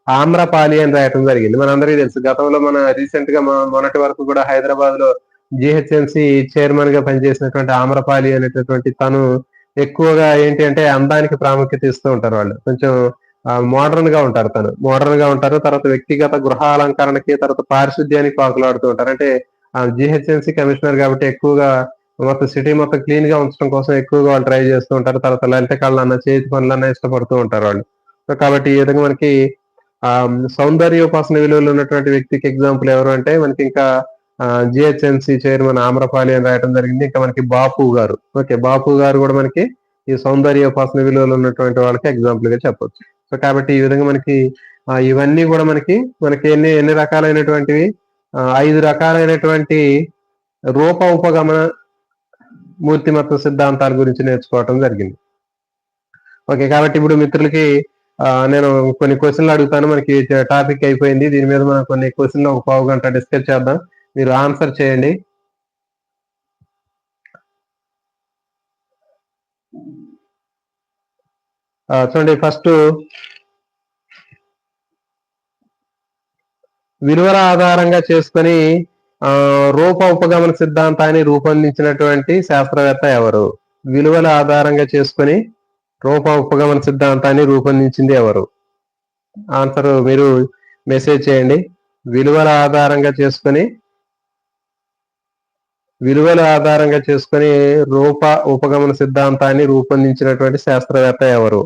ఆమ్రపాలి అని రాయటం జరిగింది. మనందరికీ తెలుసు. గతంలో మన రీసెంట్ గా మొన్నటి వరకు కూడా హైదరాబాద్ లో జిహెచ్ఎంసి చైర్మన్ గా పనిచేసినటువంటి ఆమ్రపాలి అనేటటువంటి తను ఎక్కువగా ఏంటి అంటే అందానికి ప్రాముఖ్యత ఇస్తూ ఉంటారు వాళ్ళు. కొంచెం మోడర్న్ గా ఉంటారు, మోడర్న్ గా ఉంటారు. తర్వాత వ్యక్తిగత గృహాలంకరణకి, తర్వాత పారిశుద్ధ్యానికి పాకులాడుతూ ఉంటారు. అంటే జిహెచ్ఎంసి కమిషనర్ కాబట్టి ఎక్కువగా మొత్తం సిటీ మొత్తం క్లీన్ గా ఉంచడం కోసం ఎక్కువగా వాళ్ళు ట్రై చేస్తూ ఉంటారు. తర్వాత లలిత కళలన్నా, చేతి పనులన్నా ఇష్టపడుతూ ఉంటారు వాళ్ళు. సో కాబట్టి ఈ విధంగా మనకి సౌందర్యోపాసన విలువలు ఉన్నటువంటి వ్యక్తికి ఎగ్జాంపుల్ ఎవరు అంటే మనకి ఇంకా జిహెచ్ఎంసి చైర్మన్ ఆమ్రపాలి అని రాయటం జరిగింది. ఇంకా మనకి బాపు గారు. బాపు గారు కూడా మనకి ఈ సౌందర్యోపాసన విలువలు ఉన్నటువంటి వాళ్ళకి ఎగ్జాంపుల్ గా చెప్పొచ్చు. సో కాబట్టి ఈ విధంగా మనకి ఇవన్నీ కూడా మనకి ఎన్ని ఎన్ని రకాలైనటువంటివి 5 రకాలైనటువంటి రూప ఉపగమన మూర్తిమత్వ సిద్ధాంతాల గురించి నేర్చుకోవటం జరిగింది. కాబట్టి ఇప్పుడు మిత్రులకి నేను కొన్ని క్వశ్చన్లు అడుగుతాను. మనకి టాపిక్ అయిపోయింది. దీని మీద మనం కొన్ని క్వశ్చన్లు ఒక పావు గంట డిస్కస్ చేద్దాం. మీరు ఆన్సర్ చేయండి. చూడండి, ఫస్ట్ విలువల ఆధారంగా చేసుకొని రూప ఉపగమన సిద్ధాంతాన్ని రూపొందించినటువంటి శాస్త్రవేత్త ఎవరు? విలువల ఆధారంగా చేసుకొని రూప ఉపగమన సిద్ధాంతాన్ని రూపొందించింది ఎవరు? ఆన్సర్ మీరు మెసేజ్ చేయండి. విలువల ఆధారంగా చేసుకొని రూప ఉపగమన సిద్ధాంతాన్ని రూపొందించినటువంటి శాస్త్రవేత్త ఎవరు?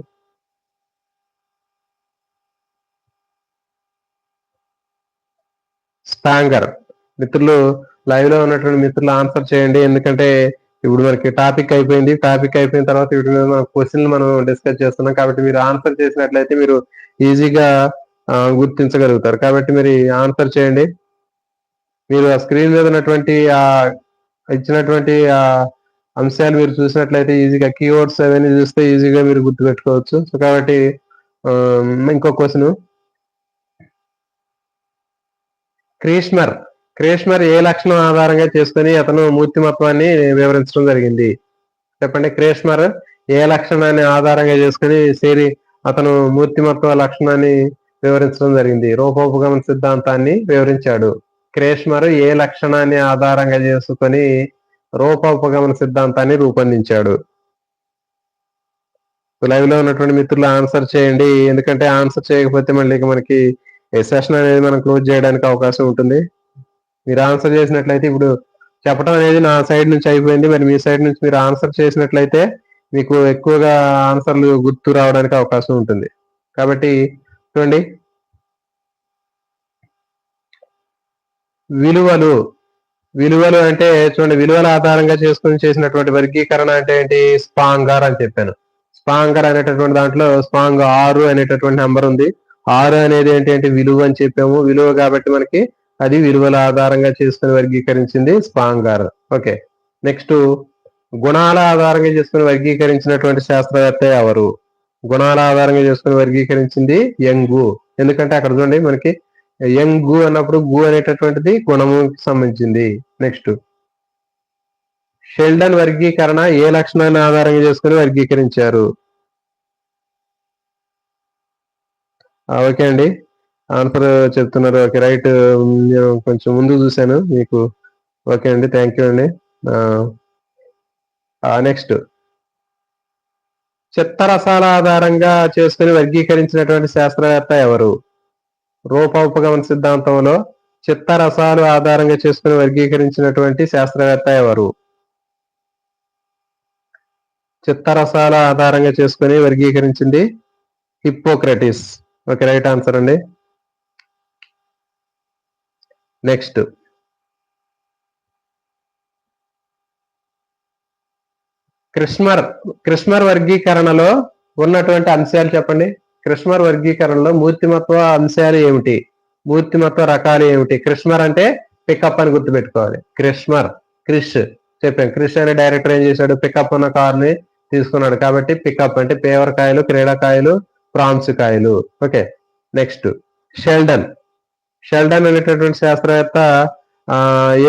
స్పాంగర్. మిత్రులు, లైవ్ లో ఉన్నటువంటి మిత్రులు ఆన్సర్ చేయండి. ఎందుకంటే ఇప్పుడు మనకి టాపిక్ అయిపోయింది. టాపిక్ అయిపోయిన తర్వాత వీటి మీద మన క్వశ్చన్లు మనం డిస్కస్ చేస్తున్నాం. కాబట్టి మీరు ఆన్సర్ చేసినట్లయితే మీరు ఈజీగా గుర్తించగలుగుతారు. కాబట్టి మీరు ఆన్సర్ చేయండి. మీరు ఆ స్క్రీన్ మీద ఉన్నటువంటి ఇచ్చినటువంటి అంశాలు మీరు చూసినట్లయితే ఈజీగా కీవర్డ్స్ అవన్నీ చూస్తే ఈజీగా మీరు గుర్తుపెట్టుకోవచ్చు. సో కాబట్టి ఇంకో క్వశ్చన్. క్రేష్మర్ ఏ లక్షణం ఆధారంగా చేసుకుని అతను మూర్తిమత్వాన్ని వివరించడం జరిగింది? చెప్పండి. క్రేష్మర్ ఏ లక్షణాన్ని ఆధారంగా చేసుకుని అతను మూర్తిమత్వ లక్షణాన్ని వివరించడం జరిగింది? రూపోపగమన సిద్ధాంతాన్ని వివరించాడు. క్రేష్మర్ ఏ లక్షణాన్ని ఆధారంగా చేసుకుని రూపోపగమన సిద్ధాంతాన్ని రూపొందించాడు? లైవ్ లో ఉన్నటువంటి మిత్రులు ఆన్సర్ చేయండి. ఎందుకంటే ఆన్సర్ చేయకపోతే మళ్ళీ మనకి సెషన్ అనేది మనం క్లోజ్ చేయడానికి అవకాశం ఉంటుంది. మీరు ఆన్సర్ చేసినట్లయితే ఇప్పుడు చెప్పడం అనేది నా సైడ్ నుంచి అయిపోయింది. మరి మీ సైడ్ నుంచి మీరు ఆన్సర్ చేసినట్లయితే మీకు ఎక్కువగా ఆన్సర్లు గుర్తు రావడానికి అవకాశం ఉంటుంది. కాబట్టి చూడండి, విలువలు అంటే చూడండి, విలువల ఆధారంగా చేసుకుని చేసినటువంటి వర్గీకరణ అంటే ఏంటి? స్పాంగర్ అని చెప్పాను. స్పాంగర్ అనేటటువంటి దాంట్లో స్పాంగ్ 6 అనేటటువంటి నెంబర్ ఉంది. 6 అనేది ఏంటి విలువ అని చెప్పాము. విలువ కాబట్టి మనకి అది విలువల ఆధారంగా చేసుకుని వర్గీకరించింది స్పాంగర్. నెక్స్ట్, గుణాల ఆధారంగా చేసుకుని వర్గీకరించినటువంటి శాస్త్రవేత్త ఎవరు? గుణాల ఆధారంగా చేసుకుని వర్గీకరించింది యంగు. ఎందుకంటే అక్కడ చూడండి మనకి యంగు అన్నప్పుడు గు అనేటటువంటిది గుణముకి సంబంధించింది. నెక్స్ట్, షెల్డన్ వర్గీకరణ ఏ లక్షణాన్ని ఆధారంగా చేసుకుని వర్గీకరించారు? ఓకే అండి, ఆన్సర్ చెప్తున్నారు. Okay, right. నేను కొంచెం ముందు చూశాను మీకు. ఓకే అండి, థ్యాంక్ యూ అండి. నెక్స్ట్, చిత్తరసాల ఆధారంగా చేసుకుని వర్గీకరించినటువంటి శాస్త్రవేత్త ఎవరు? రూపోపగమన సిద్ధాంతంలో చిత్తరసాలు ఆధారంగా చేసుకుని వర్గీకరించినటువంటి శాస్త్రవేత్త ఎవరు? చిత్తరసాల ఆధారంగా చేసుకుని వర్గీకరించింది హిప్పోక్రటిస్. ఓకే, రైట్ ఆన్సర్ అండి. నెక్స్ట్, క్రిస్మర్ వర్గీకరణలో ఉన్నటువంటి అంశాలు చెప్పండి. క్రిస్మర్ వర్గీకరణలో మూర్తిమత్వ అంశాలు ఏమిటి, మూర్తిమత్వ రకాలు ఏమిటి? క్రిస్మర్ అంటే పికప్ అని గుర్తుపెట్టుకోవాలి. క్రిష్ చెప్పాం. క్రిష్ అనే డైరెక్టర్ ఏం చేశాడు, పికప్ ఉన్న కార్ ని తీసుకున్నాడు. కాబట్టి పికప్ అంటే పేవర్ కాయలు, క్రీడాకాయలు, ప్రాన్స్ కాయలు. ఓకే, నెక్స్ట్ షెల్డన్ అనేటటువంటి శాస్త్రవేత్త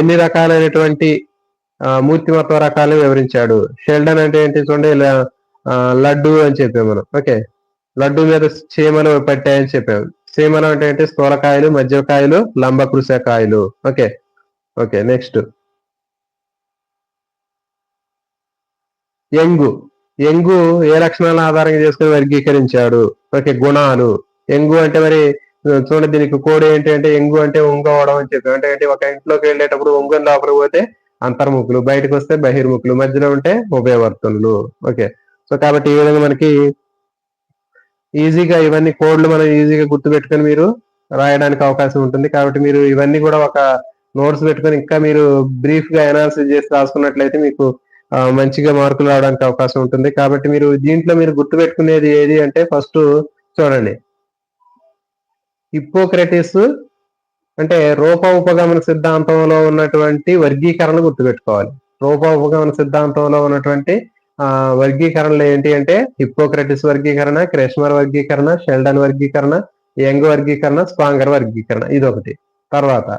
ఎన్ని రకాలైనటువంటి మూర్తిమత్వ రకాలను వివరించాడు. షెల్డన్ అంటే ఏంటి చూడండి, లడ్డు అని చెప్పాం మనం. ఓకే, లడ్డు మీద చీమలు పట్టాయని చెప్పాం. చీమలు అంటే ఏంటి, స్థూలకాయలు, మధ్యకాయలు, లంబకృశ కాయలు. ఓకే ఓకే, నెక్స్ట్ ఎంగు ఏ లక్షణాలను ఆధారంగా చేసుకుని వర్గీకరించాడు? ఓకే, గుణాలు. ఎంగు అంటే మరి చూడండి, దీనికి కోడ్ ఏంటి అంటే ఎంగు అంటే ఒంగవడం అని చెప్పి. అంటే ఏంటి, ఒక ఇంట్లోకి వెళ్ళేటప్పుడు ఒంగని లోపలికి పోతే అంతర్ముఖులు, బయటకు వస్తే బహిర్ముఖులు, మధ్యలో ఉంటే ఉభయవర్తనులు. ఓకే, సో కాబట్టి ఈ విధంగా మనకి ఈజీగా ఇవన్నీ కోడ్లు మనం ఈజీగా గుర్తుపెట్టుకొని మీరు రాయడానికి అవకాశం ఉంటుంది. కాబట్టి మీరు ఇవన్నీ కూడా ఒక నోట్స్ పెట్టుకొని ఇంకా మీరు బ్రీఫ్ గా అనాలిసిస్ చేసి రాసుకున్నట్లయితే మీకు మంచిగా మార్కులు రావడానికి అవకాశం ఉంటుంది. కాబట్టి మీరు దీంట్లో మీరు గుర్తుపెట్టుకునేది ఏది అంటే, ఫస్ట్ చూడండి, హిప్పోక్రటిస్ అంటే రూప ఉపగమన సిద్ధాంతంలో ఉన్నటువంటి వర్గీకరణ గుర్తుపెట్టుకోవాలి. రూప ఉపగమన సిద్ధాంతంలో ఉన్నటువంటి వర్గీకరణలు ఏంటి అంటే, హిప్పోక్రటిస్ వర్గీకరణ, క్రెస్మర్ వర్గీకరణ, షెల్డన్ వర్గీకరణ, యంగ్ వర్గీకరణ, స్పాంగర్ వర్గీకరణ. ఇదొకటి. తర్వాత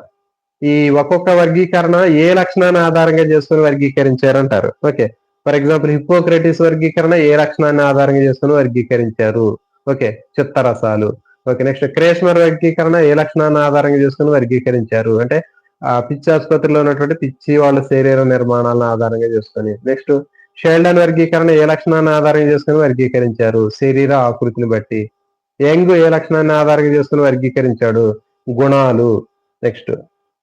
ఈ ఒక్కొక్క వర్గీకరణ ఏ లక్షణాన్ని ఆధారంగా చేసుకుని వర్గీకరించారంటారు. ఓకే, ఫర్ ఎగ్జాంపుల్ హిప్పోక్రటిస్ వర్గీకరణ ఏ లక్షణాన్ని ఆధారంగా చేసుకుని వర్గీకరించారు? ఓకే, చిత్తరసాలు. ఓకే, నెక్స్ట్ క్రేస్మర్ వర్గీకరణ ఏ లక్షణాన్ని ఆధారంగా చేసుకుని వర్గీకరించారు అంటే, పిచ్చి ఆసుపత్రిలో ఉన్నటువంటి పిచ్చి వాళ్ళ శరీర నిర్మాణాలను ఆధారంగా చేసుకుని. నెక్స్ట్ షెల్డన్ వర్గీకరణ ఏ లక్షణాన్ని ఆధారంగా చేసుకుని వర్గీకరించారు? శరీర ఆకృతిని బట్టి. యంగ్ ఏ లక్షణాన్ని ఆధారంగా చేసుకుని వర్గీకరించాడు? గుణాలు. నెక్స్ట్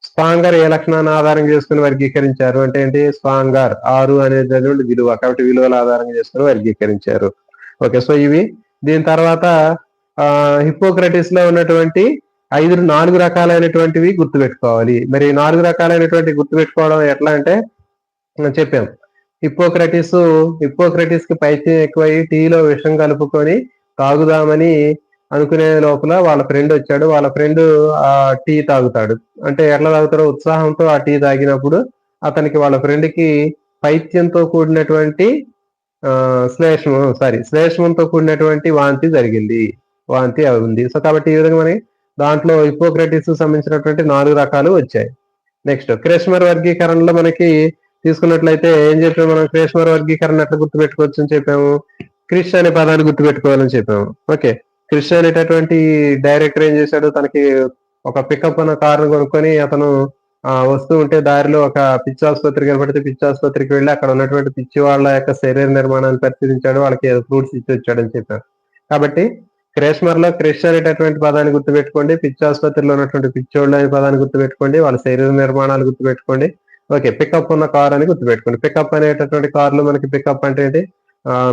స్పాంగర్ ఏ లక్షణాన్ని ఆధారంగా చేసుకుని వర్గీకరించారు అంటే ఏంటి, స్పాంగర్ 6 అనేది విలువ, కాబట్టి విలువల ఆధారంగా చేసుకుని వర్గీకరించారు. ఓకే, సో ఇవి. దీని తర్వాత హిప్పోక్రటిస్ లో ఉన్నటువంటి 4 రకాలైనటువంటివి గుర్తుపెట్టుకోవాలి. మరి 4 రకాలైనటువంటి గుర్తుపెట్టుకోవడం ఎట్లా అంటే చెప్పాం. హిప్పోక్రటిస్ కి పైత్యం ఎక్కువై టీలో విషం కలుపుకొని తాగుదామని అనుకునే లోపల వాళ్ళ ఫ్రెండ్ వచ్చాడు. వాళ్ళ ఫ్రెండ్ ఆ టీ తాగుతాడు. అంటే ఎట్లా తాగుతారో, ఉత్సాహంతో ఆ టీ తాగినప్పుడు అతనికి వాళ్ళ ఫ్రెండ్ కి పైత్యంతో కూడినటువంటి శ్లేష్మంతో కూడినటువంటి వాంతి జరిగింది. వాంతి ఉంది. సో కాబట్టి ఈ విధంగా మనకి దాంట్లో హిప్పోక్రటిస్ సంబంధించినటువంటి 4 రకాలు వచ్చాయి. నెక్స్ట్ క్రేస్మర్ వర్గీకరణలో మనకి తీసుకున్నట్లయితే ఏం చెప్పాము మనం, క్రేస్మర్ వర్గీకరణ ఎట్లా గుర్తుపెట్టుకోవచ్చు అని చెప్పాము, క్రిష్ అనే పదాన్ని గుర్తుపెట్టుకోవాలని చెప్పాము. ఓకే, క్రిష్ అనేటటువంటి డైరెక్టర్ ఏం చేశాడు, తనకి ఒక పికప్ అన్న కారును కొనుక్కొని అతను వస్తూ ఉంటే దారిలో ఒక పిచ్చి ఆసుపత్రి కనబడితే పిచ్చి ఆసుపత్రికి వెళ్ళి అక్కడ ఉన్నటువంటి పిచ్చి వాళ్ళ యొక్క శరీర నిర్మాణాన్ని పరిశీలించాడు, వాళ్ళకి ఫ్రూట్స్ ఇచ్చి వచ్చాడని చెప్పారు. కాబట్టి క్రేస్మర్ లో క్రిష్ అనేటటువంటి పదాన్ని గుర్తుపెట్టుకోండి, పిచ్చి ఆసుపత్రిలో ఉన్నటువంటి పిచ్చోళ్ళు అనే పదాన్ని గుర్తుపెట్టుకోండి, వాళ్ళ శరీర నిర్మాణాలు గుర్తుపెట్టుకోండి. ఓకే, పికప్ ఉన్న కార్ అని గుర్తుపెట్టుకోండి. పికప్ అనేటటువంటి కార్లు మనకి పికప్ అంటే ఏంటి,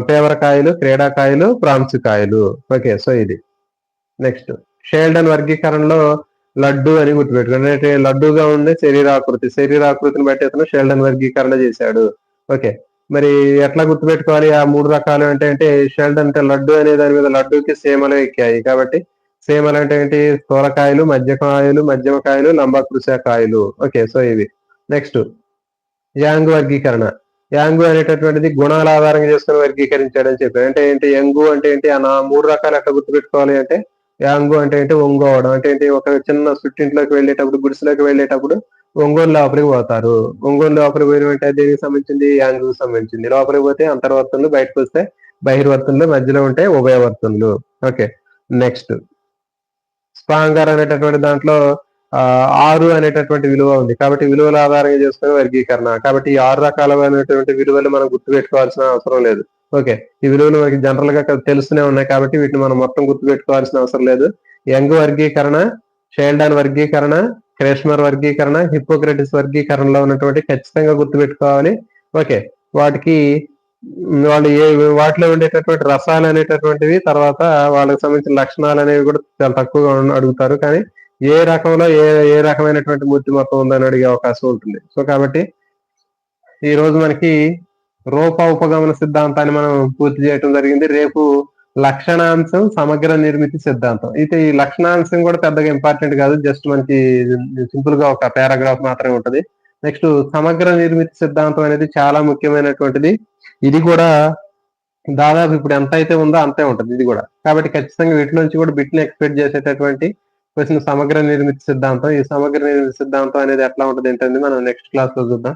పేవరకాయలు, క్రీడాకాయలు, ప్రాన్స్ కాయలు. ఓకే, సో ఇది. నెక్స్ట్ షెల్డన్ వర్గీకరణలో లడ్డు అని గుర్తుపెట్టుకోండి. అంటే లడ్డుగా ఉండే శరీరాకృతిని బట్టి అతను షెల్డన్ వర్గీకరణ చేశాడు. ఓకే, మరి ఎట్లా గుర్తుపెట్టుకోవాలి ఆ 3 రకాలు అంటే షెల్డన్ అంటే లడ్డు అనే దాని మీద లడ్డూకి సీమలు ఎక్కాయి. కాబట్టి సీమలు అంటే ఏంటి, స్థూలకాయలు, మధ్యమకాయలు, లంబకృశ కాయలు. ఓకే, సో ఇవి. నెక్స్ట్ యాంగ్ వర్గీకరణ. యాంగు అనేటటువంటిది గుణాల ఆధారంగా చేసుకుని వర్గీకరించాడని చెప్పారు. అంటే ఏంటి, యంగు అంటే ఏంటి, ఆ 3 రకాలు ఎట్లా గుర్తుపెట్టుకోవాలి అంటే, యాంగు అంటే ఏంటి, ఒంగోవడం అంటే ఏంటి, ఒక చిన్న సుట్టింట్లోకి వెళ్ళేటప్పుడు, గుడిసెలోకి వెళ్ళేటప్పుడు ఒంగోలు లోపలికి పోతారు. ఒంగోలు లోపలికి పోయిన అంటే దేనికి సంబంధించింది, యాంగుకు సంబంధించింది. లోపలికి పోతే అంతర్వర్తనలు, బయటకు వస్తే బహిర్వర్తనలు, మధ్యలో ఉంటే ఉభయవర్తనలు. ఓకే, నెక్స్ట్ స్పాంగర్ అనేటటువంటి దాంట్లో 6 అనేటటువంటి విలువ ఉంది. కాబట్టి విలువల ఆధారంగా చేసుకుని వర్గీకరణ. కాబట్టి ఈ 6 రకాలైనటువంటి విలువలు మనం గుర్తుపెట్టుకోవాల్సిన అవసరం లేదు. ఓకే, ఈ విలువలు మనకి జనరల్ గా తెలుస్తూనే ఉన్నాయి. కాబట్టి వీటిని మనం మొత్తం గుర్తుపెట్టుకోవాల్సిన అవసరం లేదు. యంగ్ వర్గీకరణ, షెల్డన్ వర్గీకరణ, క్రేస్మర్ వర్గీకరణ, హిప్పోక్రటిస్ వర్గీకరణలో ఉన్నటువంటి ఖచ్చితంగా గుర్తుపెట్టుకోవాలి. ఓకే, వాటికి వాటిలో ఉండేటటువంటి రసాలు అనేటటువంటివి, తర్వాత వాళ్ళకి సంబంధించిన లక్షణాలు అనేవి కూడా చాలా తక్కువగా అడుగుతారు. కానీ ఏ రకంలో ఏ రకమైనటువంటి మూర్తిమత్వం ఉందని అడిగే అవకాశం ఉంటుంది. సో కాబట్టి ఈ రోజు మనకి రూప ఉపగమన సిద్ధాంతాన్ని మనం పూర్తి చేయడం జరిగింది. రేపు లక్షణాంశం, సమగ్ర నిర్మితి సిద్ధాంతం. అయితే ఈ లక్షణాంశం కూడా పెద్దగా ఇంపార్టెంట్ కాదు. జస్ట్ మనకి సింపుల్ గా ఒక పారాగ్రాఫ్ మాత్రమే ఉంటది. నెక్స్ట్ సమగ్ర నిర్మితి సిద్ధాంతం అనేది చాలా ముఖ్యమైనటువంటిది. ఇది కూడా దాదాపు ఇప్పుడు ఎంత అయితే ఉందో అంతే ఉంటది ఇది కూడా. కాబట్టి ఖచ్చితంగా వీటి నుంచి కూడా బిట్‌ని ఎక్స్‌పెక్ట్ చేసేటటువంటి క్వెషన్ సమగ్ర నిర్మితి సిద్ధాంతం. ఈ సమగ్ర నిర్మితి సిద్ధాంతం అనేది ఎట్లా ఉంటది ఏంటనేది మనం నెక్స్ట్ క్లాస్‌లో చూద్దాం.